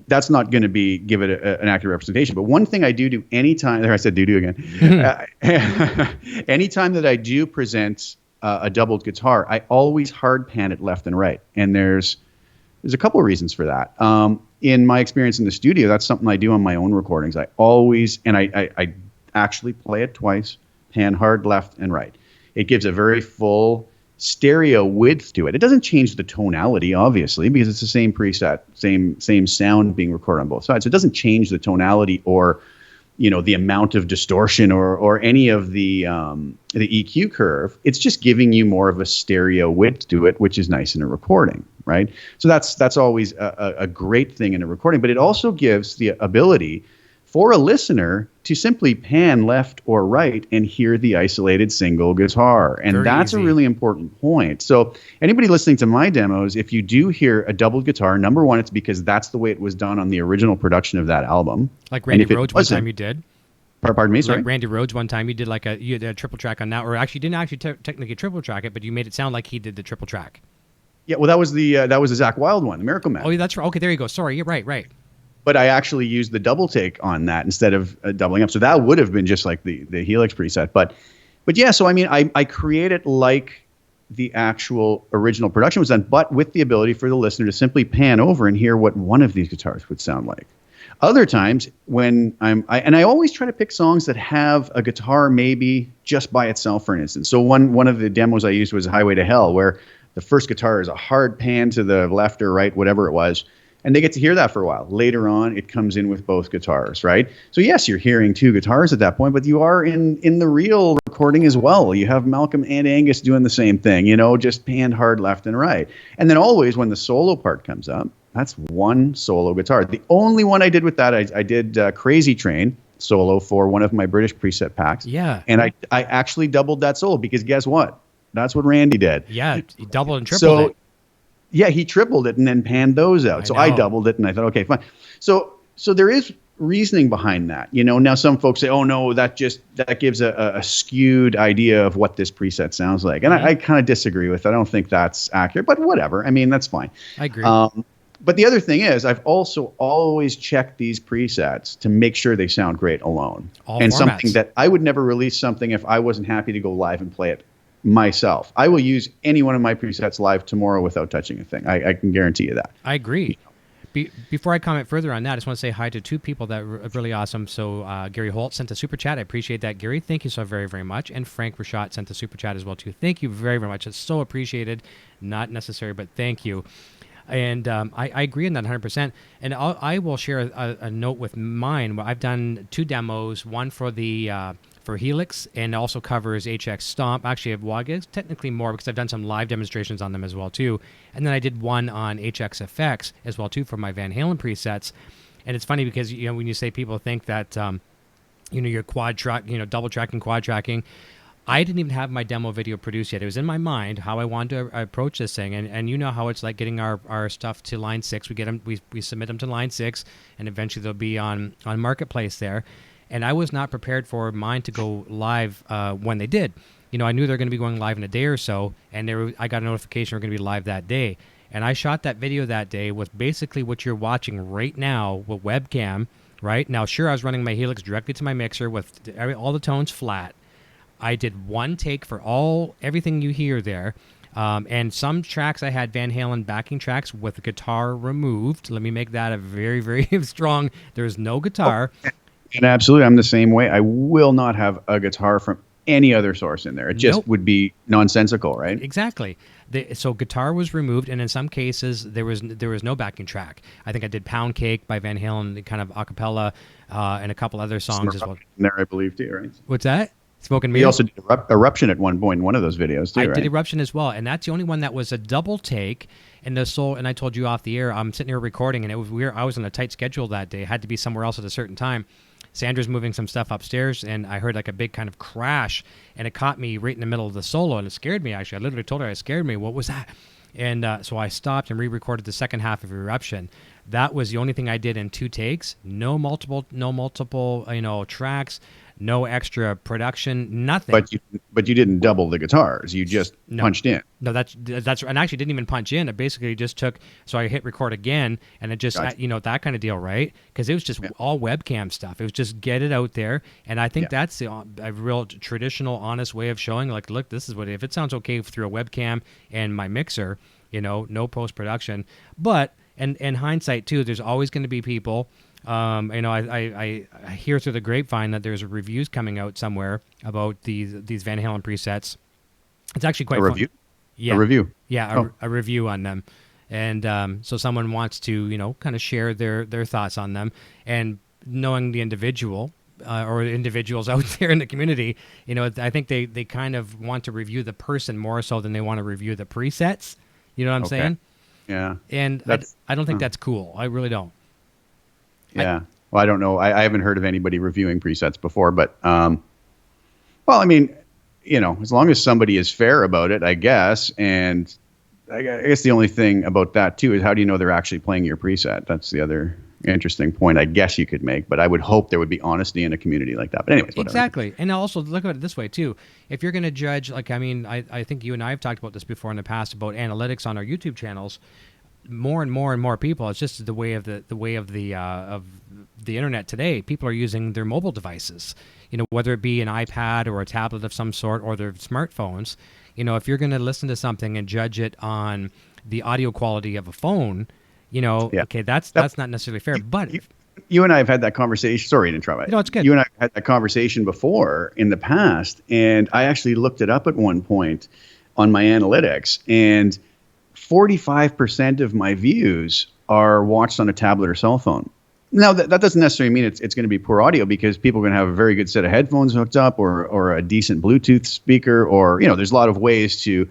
that's not going to give it an accurate representation. But one thing I do anytime, there I said do again, anytime that I do present a doubled guitar, I always hard pan it left and right. And there's a couple of reasons for that. In my experience in the studio, that's something I do on my own recordings. I always, and I actually play it twice, pan hard left and right. It gives a very full stereo width to it. It doesn't change the tonality, obviously, because it's the same preset, same sound being recorded on both sides. So it doesn't change the tonality or, the amount of distortion or any of the EQ curve. It's just giving you more of a stereo width to it, which is nice in a recording, right? So that's always a great thing in a recording, but it also gives the ability for a listener to simply pan left or right and hear the isolated single guitar. And that's a really important point. So anybody listening to my demos, if you do hear a doubled guitar, number one, it's because that's the way it was done on the original production of that album. Like Randy Rhoads one time you did. Pardon me, sorry? Like Randy Rhoads one time you did you had a triple track on that, or actually you didn't technically triple track it, but you made it sound like he did the triple track. Yeah, well, that was the Zakk Wylde one, the Miracle Man. Oh, that's right. Okay, there you go. Sorry, you're right. But I actually used the double take on that instead of doubling up. So that would have been just like the Helix preset. But yeah, so I mean, I create it like the actual original production was done, but with the ability for the listener to simply pan over and hear what one of these guitars would sound like. Other times when I always try to pick songs that have a guitar maybe just by itself, for instance. So one of the demos I used was Highway to Hell, where the first guitar is a hard pan to the left or right, whatever it was. And they get to hear that for a while. Later on, it comes in with both guitars, right? So yes, you're hearing two guitars at that point, but you are in the real recording as well. You have Malcolm and Angus doing the same thing, just panned hard left and right. And then always when the solo part comes up, that's one solo guitar. The only one I did with that, I did Crazy Train solo for one of my British preset packs. Yeah. And I actually doubled that solo because guess what? That's what Randy did. Yeah, he doubled and tripled it. Yeah, he tripled it and then panned those out. I doubled it and I thought, okay, fine. So there is reasoning behind that. Now some folks say, oh no, that gives a skewed idea of what this preset sounds like. And I kind of disagree with it. I don't think that's accurate, but whatever. I mean, that's fine. I agree. But the other thing is, I've also always checked these presets to make sure they sound great alone. All formats. Something that I would never release something if I wasn't happy to go live and play it myself. I will use any one of my presets live tomorrow without touching a thing. I can guarantee you that. I agree. Before I comment further on that, I just want to say hi to two people that are really awesome. So Gary Holt sent a super chat. I appreciate that, Gary. Thank you so very, very much. And Frank Rashad sent a super chat as well, too. Thank you very, very much. It's so appreciated. Not necessary, but thank you. And I agree on that 100%. And I will share a note with mine. I've done 2 demos, one for the for Helix, and also covers HX Stomp. Actually, I guess technically more because I've done some live demonstrations on them as well too. And then I did one on HX Effects as well too for my Van Halen presets. And it's funny because when you say people think that you're quad track, double tracking, quad tracking. I didn't even have my demo video produced yet. It was in my mind how I wanted to approach this thing, and you know how it's like getting our stuff to line 6. We get them, we submit them to line 6, and eventually they'll be on Marketplace there. And I was not prepared for mine to go live when they did. I knew they're going to be going live in a day or so, and I got a notification we're going to be live that day. And I shot that video that day with basically what you're watching right now with webcam. Right now, sure, I was running my Helix directly to my mixer with all the tones flat. I did one take for everything you hear there. And some tracks I had Van Halen backing tracks with the guitar removed. Let me make that a very, very strong. There's no guitar. Oh, and absolutely, I'm the same way. I will not have a guitar from any other source in there. It just would be nonsensical, right? Exactly. So guitar was removed, and in some cases there was no backing track. I think I did Pound Cake by Van Halen, kind of a cappella, and a couple other songs as well. There, I believe, too, right? What's that? Smoking Meat. We also did Eruption at one point in one of those videos too, I did Eruption as well, and that's the only one that was a double take. And I told you off the air, I'm sitting here recording, and it was weird. I was on a tight schedule that day. I had to be somewhere else at a certain time. Sandra's moving some stuff upstairs, and I heard like a big kind of crash, and it caught me right in the middle of the solo, and it scared me, actually. I literally told her it scared me. What was that? And so I stopped and re-recorded the second half of Eruption. That was the only thing I did in 2 takes. No multiple, tracks. No extra production, nothing. But you didn't double the guitars. You just punched in. No, that's and I actually didn't even punch in. I basically just took. So I hit record again, and it just that kind of deal, right? Because it was just all webcam stuff. It was just get it out there, and I think that's a real traditional, honest way of showing. Like, look, this is what if it sounds okay through a webcam and my mixer, no post production. But in hindsight too, there's always going to be people. I hear through the grapevine that there's reviews coming out somewhere about these Van Halen presets. It's actually quite a review. Yeah, a review. Yeah, a review on them, and so someone wants to kind of share their thoughts on them, and knowing the individual or individuals out there in the community, I think they kind of want to review the person more so than they want to review the presets. You know what I'm saying? Yeah. And I don't think that's cool. I really don't. Yeah. Well, I don't know. I haven't heard of anybody reviewing presets before, but, well, I mean, as long as somebody is fair about it, I guess. And I guess the only thing about that too is how do you know they're actually playing your preset? That's the other interesting point I guess you could make, but I would hope there would be honesty in a community like that. But anyways, whatever. Exactly. And also look at it this way too. If you're going to judge, I think you and I have talked about this before in the past about analytics on our YouTube channels. More and more people. It's just the way of the internet today. People are using their mobile devices. Whether it be an iPad or a tablet of some sort or their smartphones. If you're going to listen to something and judge it on the audio quality of a phone, okay, that's not necessarily fair. But you and I have had that conversation. Sorry to interrupt. No, it's good. You and I have had that conversation before in the past, and I actually looked it up at one point on my analytics, and 45% of my views are watched on a tablet or cell phone. Now, that doesn't necessarily mean it's going to be poor audio, because people are going to have a very good set of headphones hooked up, or a decent Bluetooth speaker, or, there's a lot of ways to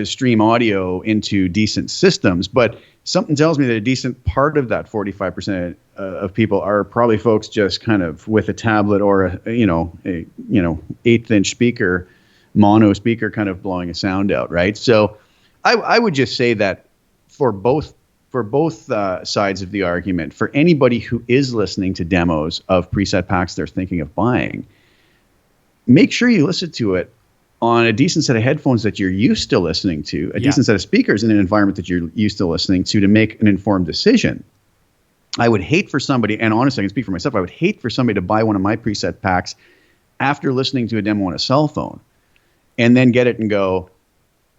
stream audio into decent systems. But something tells me that a decent part of that 45% of people are probably folks just kind of with a tablet or a 1/8-inch speaker, mono speaker, kind of blowing a sound out, right? So I would just say that for both sides of the argument, for anybody who is listening to demos of preset packs they're thinking of buying, make sure you listen to it on a decent set of headphones that you're used to listening to, a decent set of speakers in an environment that you're used to listening to make an informed decision. I would hate for somebody, and honestly, I can speak for myself, I would hate for somebody to buy one of my preset packs after listening to a demo on a cell phone and then get it and go,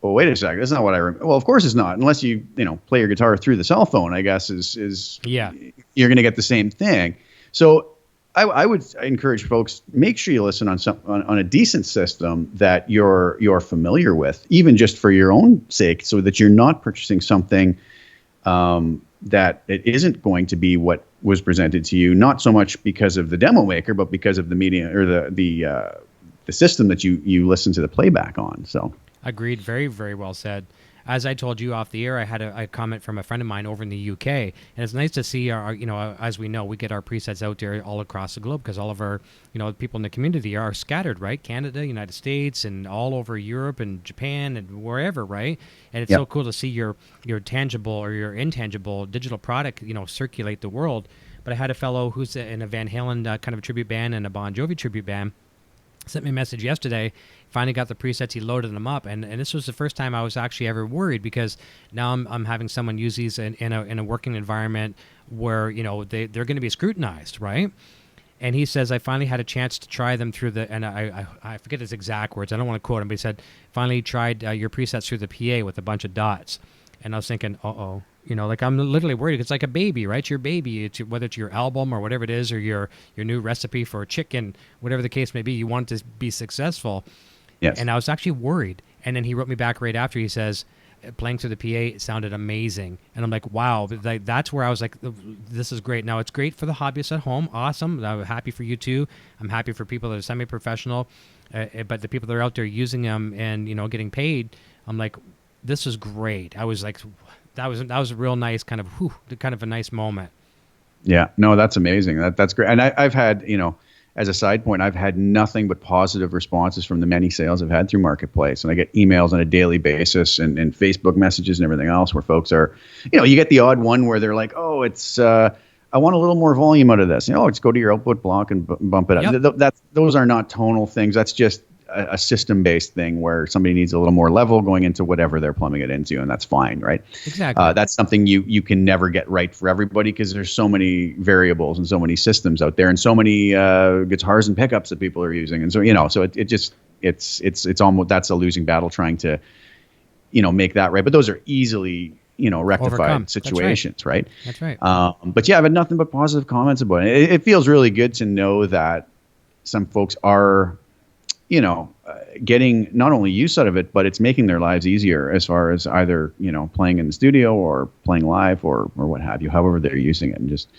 well, wait a second, that's not what I remember. Well, of course it's not, unless you play your guitar through the cell phone, I guess you're going to get the same thing. So I would encourage folks, make sure you listen on a decent system that you're familiar with, even just for your own sake, so that you're not purchasing something that it isn't going to be what was presented to you, not so much because of the demo maker, but because of the media or the system that you listen to the playback on. So. Agreed. Very, very well said. As I told you off the air, I had a comment from a friend of mine over in the UK, and it's nice to see our, as we know, we get our presets out there all across the globe, because all of our, people in the community are scattered, right? Canada, United States, and all over Europe and Japan and wherever, right? And it's so cool to see your tangible or your intangible digital product, circulate the world. But I had a fellow who's in a Van Halen kind of a tribute band and a Bon Jovi tribute band sent me a message yesterday. Finally got the presets, he loaded them up, and this was the first time I was actually ever worried, because now I'm having someone use these in a working environment where they're going to be scrutinized, right? And he says, I finally had a chance to try them through and I forget his exact words, I don't want to quote him, but he said, finally tried your presets through the PA with a bunch of dots. And I was thinking, like I'm literally worried. It's like a baby, right? Your baby, whether it's your album or whatever it is, or your new recipe for chicken, whatever the case may be, you want it to be successful. Yes. And I was actually worried. And then he wrote me back right after. He says, playing through the PA, it sounded amazing. And I'm like, wow, that's where I was like, this is great. Now, it's great for the hobbyists at home. Awesome. I'm happy for you too. I'm happy for people that are semi-professional. But the people that are out there using them and, getting paid, I'm like, this is great. I was like, that was a real nice kind of a nice moment. Yeah, no, that's amazing. That's great. And I've had, as a side point, I've had nothing but positive responses from the many sales I've had through Marketplace. And I get emails on a daily basis and Facebook messages and everything else where folks are, you get the odd one where they're like, oh, it's, I want a little more volume out of this. Just go to your output block and bump it up. Yep. Those are not tonal things. That's just a system-based thing where somebody needs a little more level going into whatever they're plumbing it into, and that's fine, right? Exactly. That's something you can never get right for everybody, because there's so many variables and so many systems out there, and so many guitars and pickups that people are using, and so so it's almost, that's a losing battle trying to make that right. But those are easily rectified overcome situations, right? That's right. But yeah, I've had nothing but positive comments about it. It feels really good to know that some folks are getting not only use out of it, but it's making their lives easier as far as either, playing in the studio or playing live or what have you, however they're using it. And just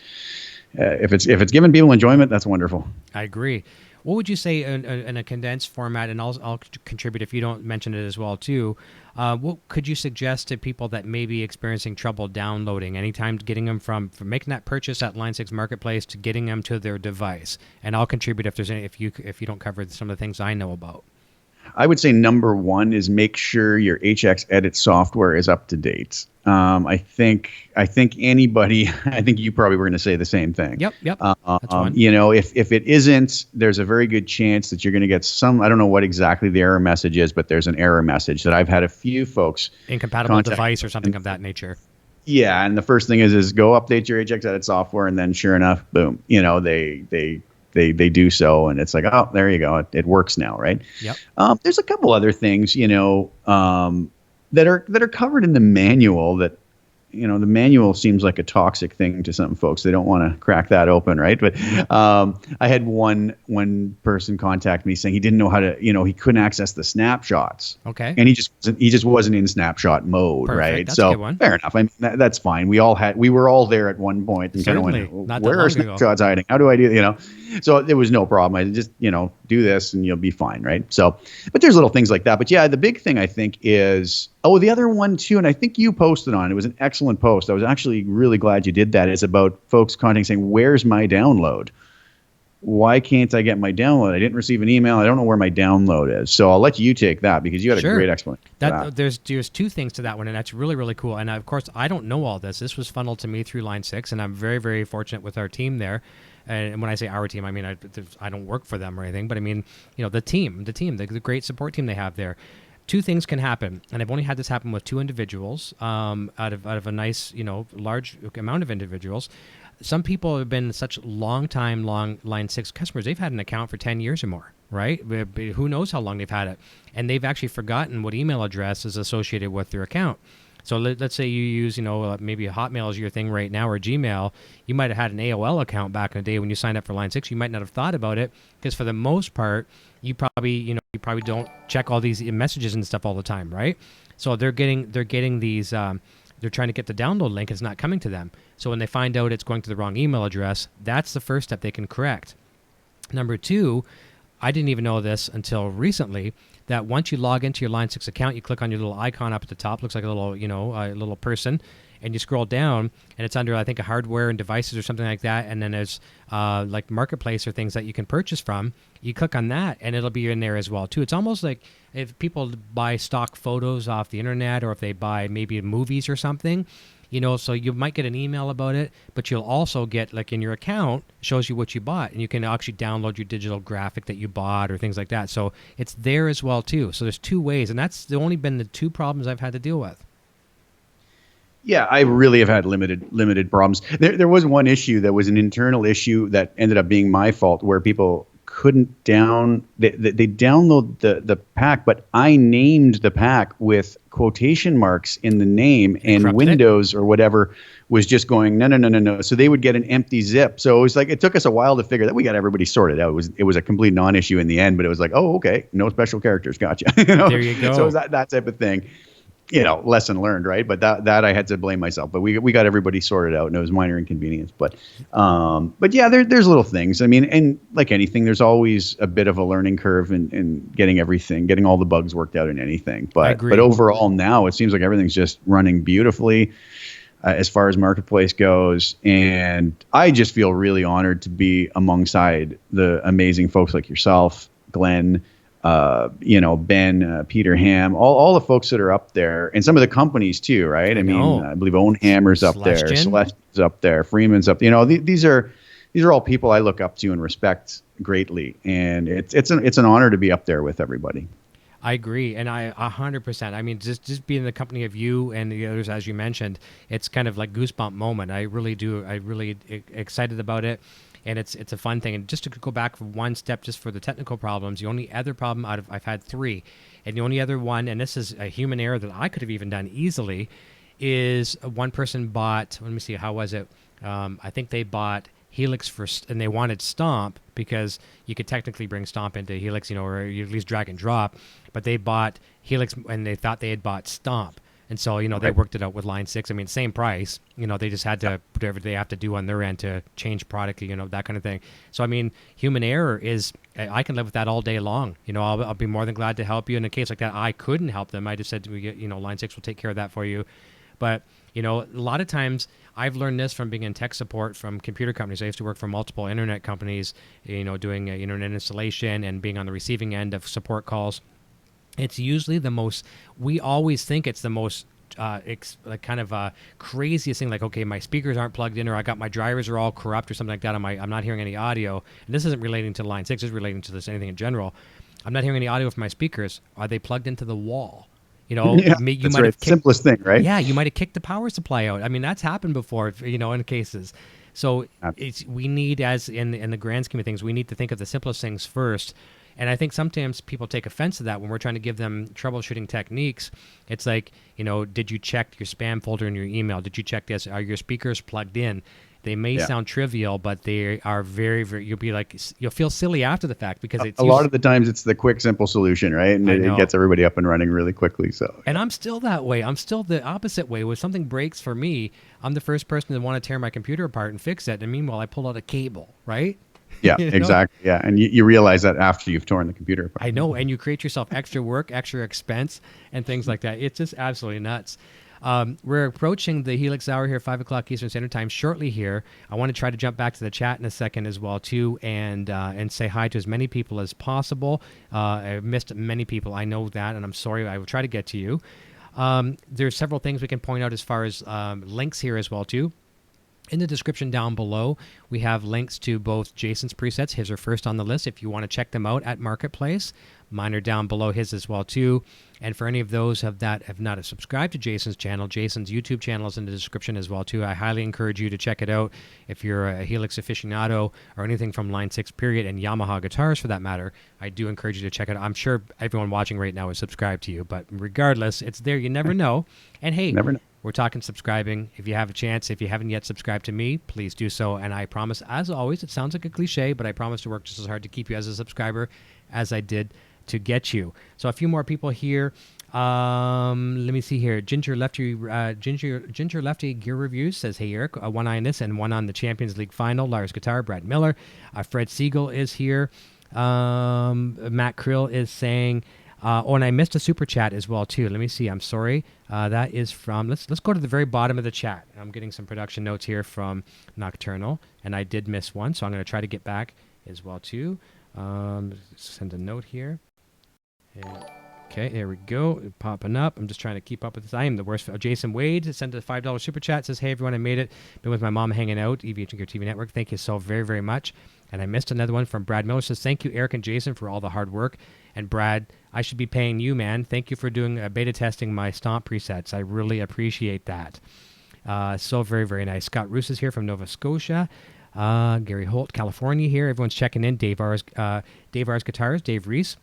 if it's giving people enjoyment, that's wonderful. I agree. What would you say in a condensed format, and I'll contribute if you don't mention it as well too, what could you suggest to people that may be experiencing trouble downloading, anytime getting them from making that purchase at Line 6 Marketplace to getting them to their device? And I'll contribute if there's any, if you don't cover some of the things I know about. I would say number one is make sure your HX Edit software is up to date. I think anybody, I think you probably were going to say the same thing. Yep. That's one. If it isn't, there's a very good chance that you're going to get I don't know what exactly the error message is, but there's an error message that I've had a few folks. Incompatible device or something of that nature. Yeah, and the first thing is go update your HX Edit software, and then sure enough, boom, they do so, and it's like, oh, there you go, it works now, right? Yep. There's a couple other things, that are covered in the manual that, the manual seems like a toxic thing to some folks. They don't want to crack that open, right? But I had one person contact me saying he didn't know how to, he couldn't access the snapshots. Okay. And he just wasn't in snapshot mode, Perfect. right? That's so a good one. fair enough. I mean, that's fine. We were all there at one point and kind of Certainly. went, Not that where are long ago. snapshots hiding? How do I do, So there was no problem. I just, do this and you'll be fine, right? So, but there's little things like that. But yeah, the big thing I think is, the other one too, and I think you posted on it. It was an excellent post. I was actually really glad you did that. It's about folks contacting saying, where's my download? Why can't I get my download? I didn't receive an email. I don't know where my download is. So I'll let you take that because you had a great explanation. There's two things to that one, and that's really, really cool. And of course, I don't know all this. This was funneled to me through Line 6, and I'm very, very fortunate with our team there. And when I say our team, I mean I don't work for them or anything, but I mean the team, the great support team they have there. Two things can happen, and I've only had this happen with two individuals out of a nice large amount of individuals. Some people have been such long Line 6 customers. They've had an account for 10 years or more, right? Who knows how long they've had it, and they've actually forgotten what email address is associated with their account. So let's say you use, maybe a Hotmail is your thing right now, or Gmail. You might have had an AOL account back in the day when you signed up for Line 6. You might not have thought about it because for the most part, you probably don't check all these messages and stuff all the time, right? So they're getting these. They're trying to get the download link. It's not coming to them. So when they find out it's going to the wrong email address, that's the first step they can correct. Number two, I didn't even know this until recently, that once you log into your Line 6 account, you click on your little icon up at the top, looks like a little, a little person, and you scroll down, and it's under, I think, a hardware and devices or something like that, and then there's like marketplace or things that you can purchase from. You click on that, and it'll be in there as well, too. It's almost like if people buy stock photos off the internet, or if they buy maybe movies or something, so you might get an email about it, but you'll also get, like in your account, shows you what you bought, and you can actually download your digital graphic that you bought or things like that. So it's there as well, too. So there's two ways, and that's only been the two problems I've had to deal with. Yeah, I really have had limited problems. There was one issue that was an internal issue that ended up being my fault, where people couldn't they download the pack, but I named the pack with quotation marks in the name, and Windows or whatever was just going no. So they would get an empty zip. So it was like, it took us a while to figure that. We got everybody sorted out. It was a complete non-issue in the end, but it was like, oh, okay, no special characters, gotcha. There you go. So it was that type of thing. Lesson learned, right? But that I had to blame myself. But we got everybody sorted out, and it was minor inconvenience. But yeah, there's little things. I mean, and like anything, there's always a bit of a learning curve in getting all the bugs worked out in anything. But overall, now it seems like everything's just running beautifully as far as marketplace goes, and I just feel really honored to be alongside the amazing folks like yourself, Glenn. Ben, Peter Ham, all the folks that are up there, and some of the companies too, right? I mean, I believe Own Hammer's up there, Celestine's up there, Freeman's up. These are all people I look up to and respect greatly, and it's an honor to be up there with everybody. I agree, and I 100%. I mean, just being in the company of you and the others, as you mentioned, it's kind of like goosebump moment. I really excited about it. And it's a fun thing. And just to go back for one step, just for the technical problems, the only other problem I've had three, and the only other one, and this is a human error that I could have even done easily, is one person bought, let me see, how was it? I think they bought Helix first, and they wanted Stomp because you could technically bring Stomp into Helix, or you at least drag and drop, but they bought Helix and they thought they had bought Stomp. And so, they worked it out with Line 6. I mean, same price. They just had to put whatever they have to do on their end to change product, that kind of thing. So, I mean, human error is, I can live with that all day long. I'll be more than glad to help you. In a case like that, I couldn't help them. I just said, Line 6 will take care of that for you. But, a lot of times I've learned this from being in tech support from computer companies. I used to work for multiple internet companies, doing internet installation and being on the receiving end of support calls. It's usually we always think it's the most craziest thing, like, okay, my speakers aren't plugged in, or I got my drivers are all corrupt or something like that. I'm not hearing any audio. And this isn't relating to Line 6, it's relating to anything in general. I'm not hearing any audio from my speakers. Are they plugged into the wall? Yeah, you might have simplest thing, right? Yeah, you might have kicked the power supply out. I mean, that's happened before, in cases. So we need, as in the grand scheme of things, we need to think of the simplest things first. And I think sometimes people take offense to that when we're trying to give them troubleshooting techniques. It's like, did you check your spam folder in your email? Did you check this? Are your speakers plugged in? They may sound trivial, but they are very, very, you'll feel silly after the fact because it's a lot of the times it's the quick, simple solution, right? And it gets everybody up and running really quickly. So, and I'm still that way. I'm still the opposite way. When something breaks for me, I'm the first person to want to tear my computer apart and fix it. And meanwhile, I pull out a cable, right? Yeah, exactly. Yeah, and you realize that after you've torn the computer apart. I know, and you create yourself extra work, extra expense, and things like that. It's just absolutely nuts. We're approaching the Helix hour here, 5 o'clock Eastern Standard Time shortly here. I want to try to jump back to the chat in a second as well, too, and say hi to as many people as possible. I've missed many people. I know that, and I'm sorry. I will try to get to you. There's several things we can point out as far as links here as well, too. In the description down below, we have links to both Jason's presets. His are first on the list if you want to check them out at Marketplace. Mine are down below his as well, too. And for any of those that have not subscribed to Jason's channel, Jason's YouTube channel is in the description as well, too. I highly encourage you to check it out if you're a Helix aficionado or anything from Line 6 period and Yamaha guitars for that matter. I do encourage you to check it out. I'm sure everyone watching right now is subscribed to you, but regardless, it's there. You never know. And hey, never know. We're talking subscribing. If you have a chance, if you haven't yet subscribed to me, please do so. And I promise, as always, it sounds like a cliche, but I promise to work just as hard to keep you as a subscriber as I did to get you. So a few more people here. Let me see here. Ginger Lefty Gear Reviews says, hey, Eric, one eye on this and one on the Champions League final. Lars Guitar, Brad Miller. Fred Siegel is here. Matt Krill is saying... and I missed a super chat as well too. Let me see. I'm sorry. That is from. Let's go to the very bottom of the chat. I'm getting some production notes here from Nocturnal, and I did miss one, so I'm going to try to get back as well too. Send a note here. Okay, there we go. Popping up. I'm just trying to keep up with this. I am the worst. Jason Wade sent a $5 super chat. Says, hey everyone, I made it. Been with my mom hanging out. evhgeartv Network. Thank you so very, very much. And I missed another one from Brad Miller. Says, thank you, Eric and Jason, for all the hard work. And Brad, I should be paying you, man. Thank you for doing beta testing my Stomp presets. I really appreciate that. So very, very nice. Scott Roos is here from Nova Scotia. Gary Holt, California here. Everyone's checking in. Dave R's Guitars. Dave Reese.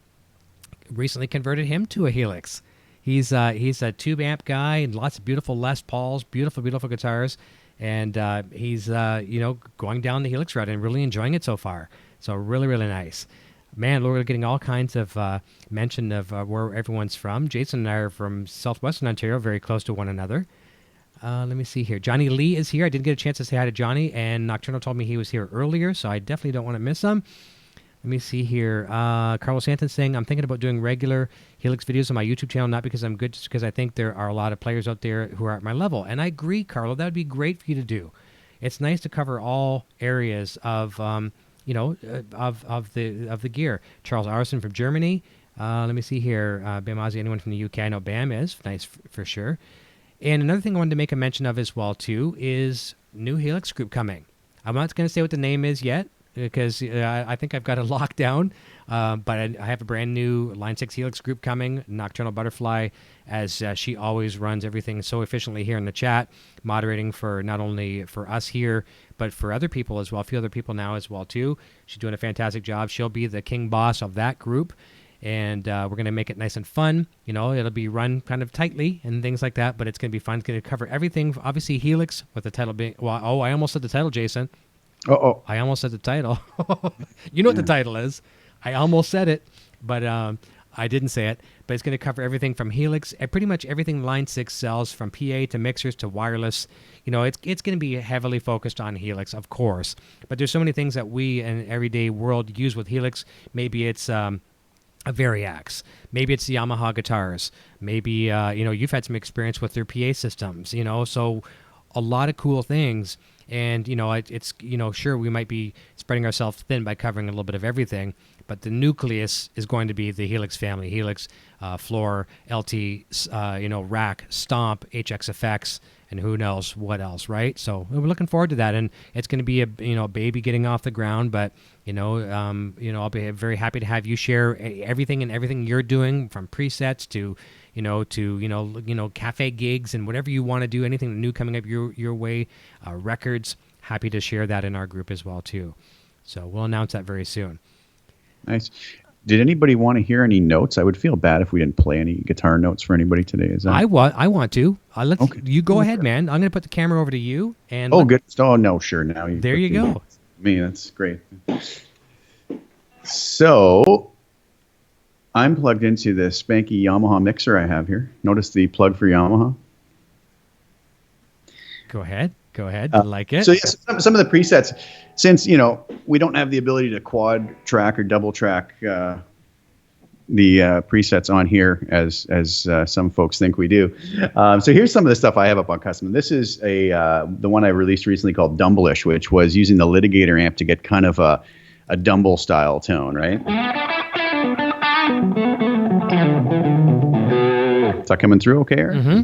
Recently converted him to a Helix. He's a tube amp guy and lots of beautiful Les Pauls, beautiful, beautiful guitars. And he's, going down the Helix route and really enjoying it so far. So really, really nice. Man, we're getting all kinds of mention of where everyone's from. Jason and I are from southwestern Ontario, very close to one another. Let me see here. Johnny Lee is here. I didn't get a chance to say hi to Johnny, and Nocturnal told me he was here earlier, so I definitely don't want to miss him. Let me see here. Carlo Santin saying, I'm thinking about doing regular Helix videos on my YouTube channel, not because I'm good, just because I think there are a lot of players out there who are at my level. And I agree, Carlo. That would be great for you to do. It's nice to cover all areas of, of the gear. Charles Arson from Germany. Let me see here. Bam Ozzy, anyone from the UK? I know Bam is. Nice for sure. And another thing I wanted to make a mention of as well, too, is new Helix group coming. I'm not going to say what the name is yet, because I think I've got it locked down. But I have a brand new Line 6 Helix group coming, Nocturnal Butterfly, as she always runs everything so efficiently here in the chat, moderating for not only for us here, but for other people as well, a few other people now as well, too. She's doing a fantastic job. She'll be the king boss of that group, and we're going to make it nice and fun. It'll be run kind of tightly and things like that, but it's going to be fun. It's going to cover everything. Obviously, Helix, with the title being... Well, I almost said the title, Jason. Uh-oh. I almost said the title. You know what the title is. I almost said it, but I didn't say it. But it's going to cover everything from Helix, pretty much everything Line 6 sells, from PA to mixers to wireless. It's going to be heavily focused on Helix, of course. But there's so many things that we in everyday world use with Helix. Maybe it's a Variax. Maybe it's the Yamaha guitars. Maybe, you've had some experience with their PA systems, so a lot of cool things. And, it's sure, we might be spreading ourselves thin by covering a little bit of everything, but the nucleus is going to be the Helix family. Helix, Floor, LT, Rack, Stomp, HXFX, and who knows what else, right? So we're looking forward to that. And it's going to be a baby getting off the ground, but, I'll be very happy to have you share everything you're doing, from presets to cafe gigs and whatever you want to do, anything new coming up your way, records. Happy to share that in our group as well, too. So we'll announce that very soon. Nice. Did anybody want to hear any notes? I would feel bad if we didn't play any guitar notes for anybody today. Is that? I want to. Okay. You go ahead, man. I'm going to put the camera over to you. And good. Oh no, sure. Now you. There you go. Me, that's great. So, I'm plugged into the spanky Yamaha mixer I have here. Notice the plug for Yamaha. Go ahead. I like it. So yes, some of the presets, since we don't have the ability to quad track or double track the presets on here as some folks think we do. So here's some of the stuff I have up on custom. This is the one I released recently called Dumblish, which was using the litigator amp to get kind of a Dumble style tone, right? Is that coming through okay, Eric? Mm-hmm.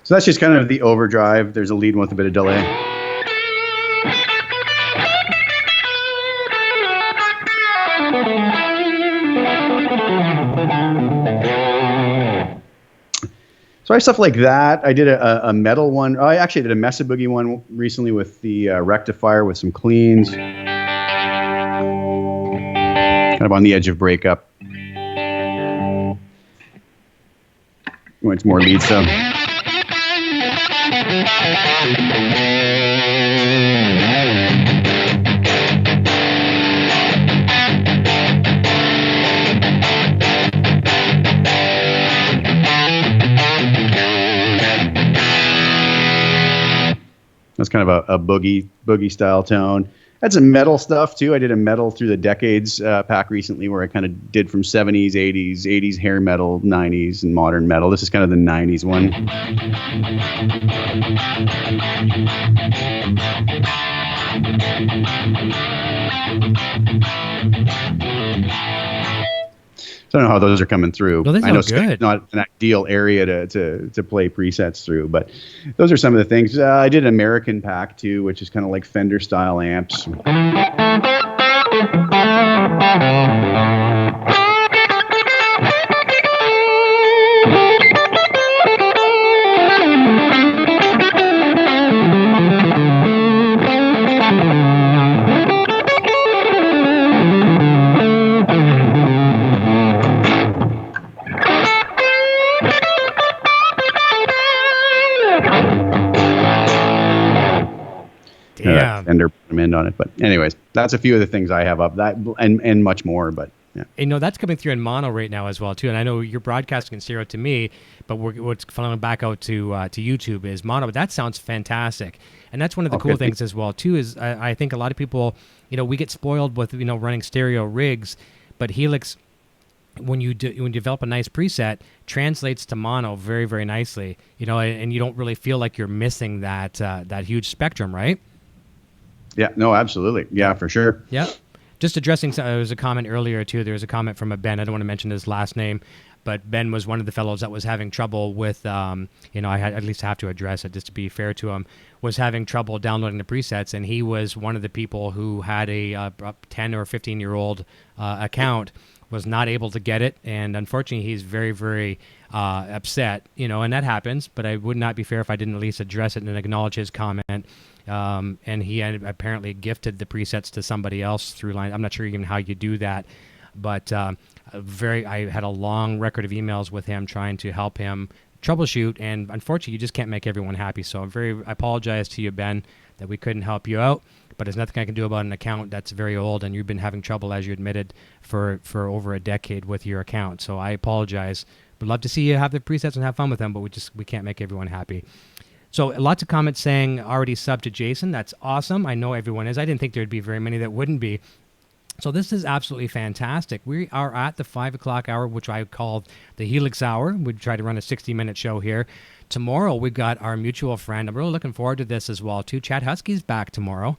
So that's just kind of the overdrive. There's a lead one with a bit of delay. So I have stuff like that. I did a metal one. I actually did a Mesa Boogie one recently with the rectifier with some cleans. Kind of on the edge of breakup. When it's more lead stuff. That's kind of a boogie style tone. Had some metal stuff too. I did a metal through the decades pack recently where I kind of did from 70s, 80s hair metal, 90s, and modern metal. This is kind of the 90s one. So I don't know how those are coming through. Well, I know good. it's not an ideal area to play presets through, but those are some of the things. I did an American pack too, which is kind of like Fender style amps. Fender end on it, but anyways, that's a few of the things I have up that and much more. But yeah, that's coming through in mono right now as well too. And I know you're broadcasting in stereo to me, but what's funneling back out to YouTube is mono. But that sounds fantastic, and that's one of the cool things as well too. Is I think a lot of people, we get spoiled with running stereo rigs, but Helix, when you develop a nice preset, translates to mono very, very nicely. And you don't really feel like you're missing that huge spectrum, right? Yeah, no, absolutely. Yeah, for sure. Yeah. Just addressing, there was a comment earlier, too. There was a comment from a Ben. I don't want to mention his last name, but Ben was one of the fellows that was having trouble with, I had at least have to address it just to be fair to him, was having trouble downloading the presets, and he was one of the people who had a 10 or 15-year-old account, was not able to get it, and unfortunately, he's very, very upset, and that happens, but I would not be fair if I didn't at least address it and acknowledge his comment. And he had apparently gifted the presets to somebody else through line. I'm not sure even how you do that, but I had a long record of emails with him trying to help him troubleshoot, and unfortunately, you just can't make everyone happy. So I apologize to you, Ben, that we couldn't help you out, but there's nothing I can do about an account that's very old, and you've been having trouble, as you admitted, for over a decade with your account. So I apologize. We'd love to see you have the presets and have fun with them, but we can't make everyone happy. So lots of comments saying already sub to Jason. That's awesome. I know everyone is. I didn't think there'd be very many that wouldn't be. So this is absolutely fantastic. We are at the 5 o'clock hour, which I call the Helix hour. We try to run a 60-minute show here. Tomorrow we've got our mutual friend. I'm really looking forward to this as well, too. Chad Husky's back tomorrow.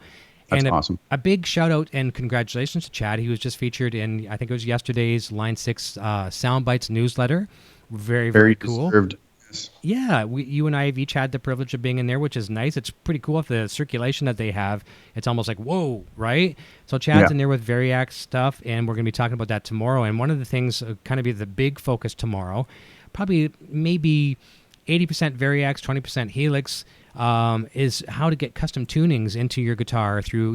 That's awesome. A big shout out and congratulations to Chad. He was just featured in, I think it was yesterday's Line 6 Soundbites newsletter. Very, very cool. Deserved. Yeah, you and I have each had the privilege of being in there, which is nice. It's pretty cool with the circulation that they have. It's almost like, whoa, right? So Chad's in there with Variax stuff, and we're going to be talking about that tomorrow. And one of the things, kind of be the big focus tomorrow, probably maybe 80% Variax, 20% Helix, is how to get custom tunings into your guitar through,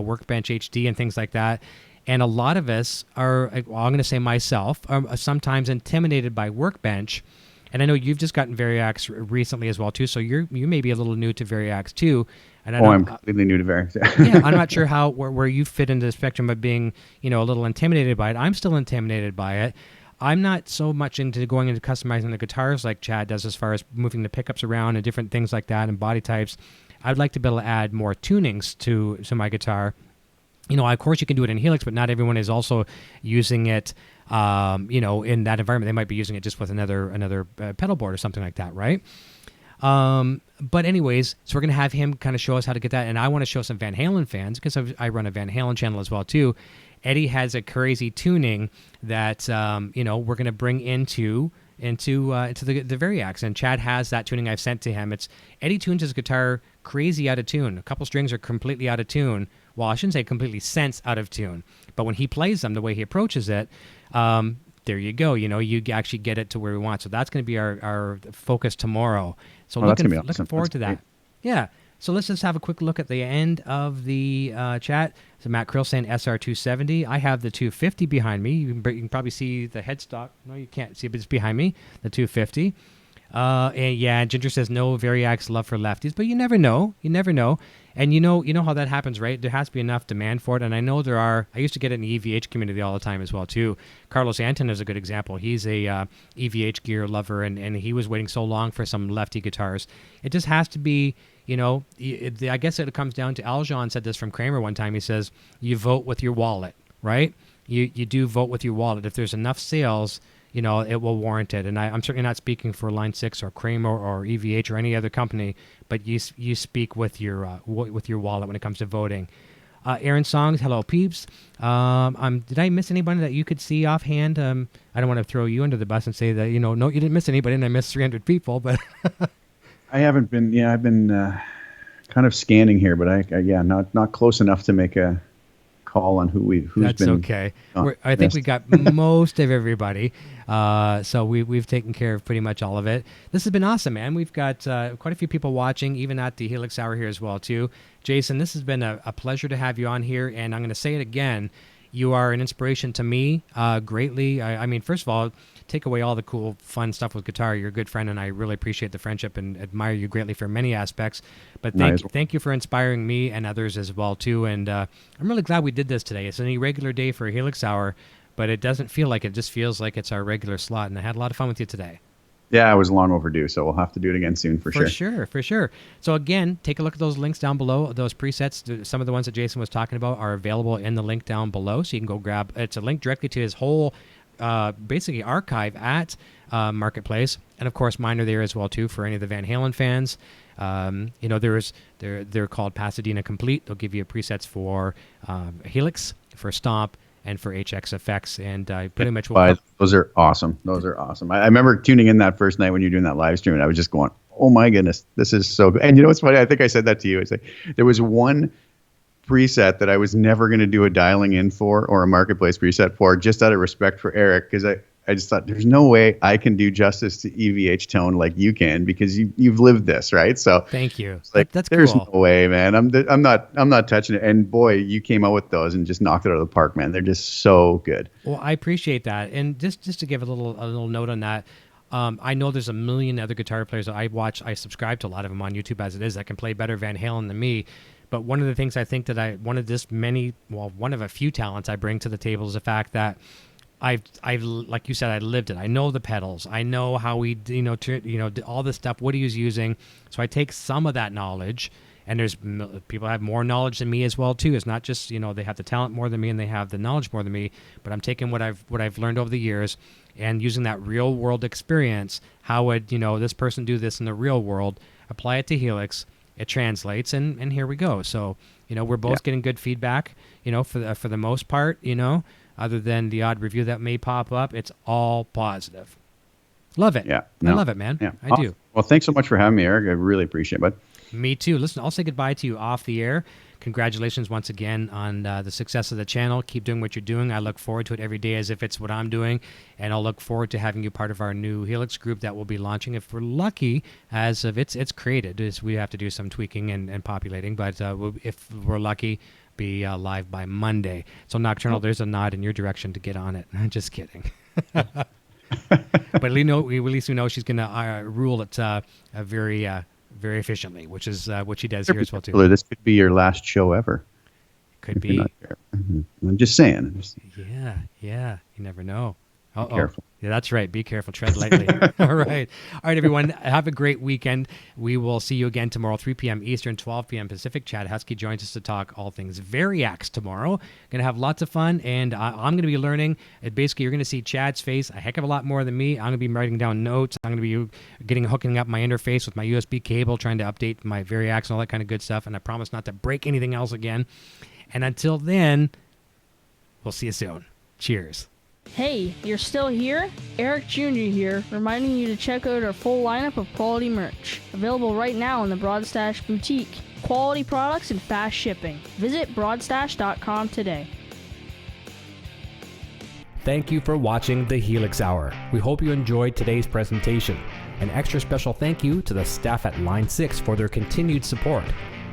Workbench HD and things like that. And a lot of us are, well, I'm going to say myself, are sometimes intimidated by Workbench. And I know you've just gotten Variax recently as well too, so you may be a little new to Variax too. And I'm completely new to Variax. Yeah, I'm not sure where you fit into the spectrum of being, a little intimidated by it. I'm still intimidated by it. I'm not so much into going into customizing the guitars like Chad does, as far as moving the pickups around and different things like that and body types. I'd like to be able to add more tunings to my guitar. Of course you can do it in Helix, but not everyone is also using it. In that environment, they might be using it just with another pedal board or something like that, right? But anyways, so we're going to have him kind of show us how to get that. And I want to show some Van Halen fans, because I run a Van Halen channel as well too. Eddie has a crazy tuning that, we're going to bring into the Variax. And Chad has that tuning I've sent to him. Eddie tunes his guitar crazy out of tune. A couple strings are completely out of tune. Well, I shouldn't say completely sense out of tune, but when he plays them, the way he approaches it, there you go. You actually get it to where we want. So that's going to be our focus tomorrow. So looking forward to that. Yeah. So let's just have a quick look at the end of the chat. So Matt Krill saying SR270. I have the 250 behind me. You can probably see the headstock. No, you can't see it, but it's behind me, the 250. And Ginger says no Variax love for lefties, but you never know. And you know how that happens, right? There has to be enough demand for it. And I know there are. I used to get it in the EVH community all the time as well too. Carlo Santin is a good example. He's a EVH gear lover, and he was waiting so long for some lefty guitars. It just has to be, I guess it comes down to, Aljon said this from Kramer one time. He says, you vote with your wallet, right? You do vote with your wallet. If there's enough sales, it will warrant it. And I'm certainly not speaking for Line 6 or Kramer or EVH or any other company, but you speak with your wallet when it comes to voting. Aaron Songs, hello peeps. Did I miss anybody that you could see offhand? I don't want to throw you under the bus and say that, no, you didn't miss anybody and I missed 300 people, but I haven't been, I've been kind of scanning here, but not close enough to make a call on who's That's been. Okay. I think we got most of everybody. So we've taken care of pretty much all of it. This has been awesome, man. We've got quite a few people watching, even at the Helix Hour here as well, too. Jason, this has been a pleasure to have you on here, and I'm going to say it again. You are an inspiration to me greatly. I mean, first of all, take away all the cool, fun stuff with guitar. You're a good friend, and I really appreciate the friendship and admire you greatly for many aspects. But thank you for inspiring me and others as well, too. And I'm really glad we did this today. It's an irregular day for a Helix Hour, but it doesn't feel like it. It just feels like it's our regular slot, and I had a lot of fun with you today. Yeah, I was long overdue, so we'll have to do it again soon for sure. For sure. So again, take a look at those links down below. Those presets, some of the ones that Jason was talking about, are available in the link down below, so you can go grab. It's a link directly to his whole, basically archive at Marketplace, and of course mine are there as well too for any of the Van Halen fans. They're called Pasadena Complete. They'll give you presets for Helix, for Stomp, and for HX effects, and pretty much those are awesome. I remember tuning in that first night when you were doing that live stream, and I was just going, oh my goodness, this is so good. And you know what's funny? I think I said that to you. It's like there was one preset that I was never going to do a dialing in for, or a Marketplace preset for, just out of respect for Eric, because I just thought there's no way I can do justice to EVH tone like you can, because you've lived this, right? So thank you. Like, that's there's cool. No way, man. I'm not touching it. And boy, you came out with those and just knocked it out of the park, man. They're just so good. Well, I appreciate that. And just to give a little note on that, I know there's a million other guitar players that I watch. I subscribe to a lot of them on YouTube as it is that can play better Van Halen than me. But one of the things I think that one of a few talents I bring to the table is the fact that I've like you said, I lived it. I know the pedals. I know how we, all this stuff, what he was using. So I take some of that knowledge, and there's people have more knowledge than me as well too. It's not just, they have the talent more than me and they have the knowledge more than me, but I'm taking what I've learned over the years and using that real world experience. How would, this person do this in the real world, apply it to Helix, it translates, and here we go. So, we're both getting good feedback, for the most part, other than the odd review that may pop up, it's all positive. Love it. Yeah. I love it, man. Yeah. I do. Well, thanks so much for having me, Eric. I really appreciate it, bud. Me too. Listen, I'll say goodbye to you off the air. Congratulations once again on the success of the channel. Keep doing what you're doing. I look forward to it every day as if it's what I'm doing. And I'll look forward to having you part of our new Helix group that we'll be launching. If we're lucky, as of it's created. We have to do some tweaking and populating. But if we're lucky, be live by Monday. So Nocturnal, there's a nod in your direction to get on it. Just kidding. But at least we know she's going to rule it very efficiently, which is what she does here as well too. This could be your last show ever. Could be. I'm just saying. Yeah. You never know. Be careful. Yeah, that's right. Be careful. Tread lightly. All right, everyone. Have a great weekend. We will see you again tomorrow, 3 p.m. Eastern, 12 p.m. Pacific. Chad Husky joins us to talk all things Variax tomorrow. Going to have lots of fun, and I'm going to be learning. Basically, you're going to see Chad's face a heck of a lot more than me. I'm going to be writing down notes. I'm going to be hooking up my interface with my USB cable, trying to update my Variax and all that kind of good stuff, and I promise not to break anything else again. And until then, we'll see you soon. Cheers. Hey, you're still here? Eric Jr. here, reminding you to check out our full lineup of quality merch. Available right now in the Broadstash Boutique. Quality products and fast shipping. Visit broadstash.com today. Thank you for watching the Helix Hour. We hope you enjoyed today's presentation. An extra special thank you to the staff at Line 6 for their continued support.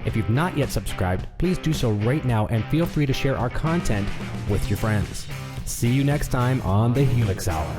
If you've not yet subscribed, please do so right now and feel free to share our content with your friends. See you next time on the Helix Hour.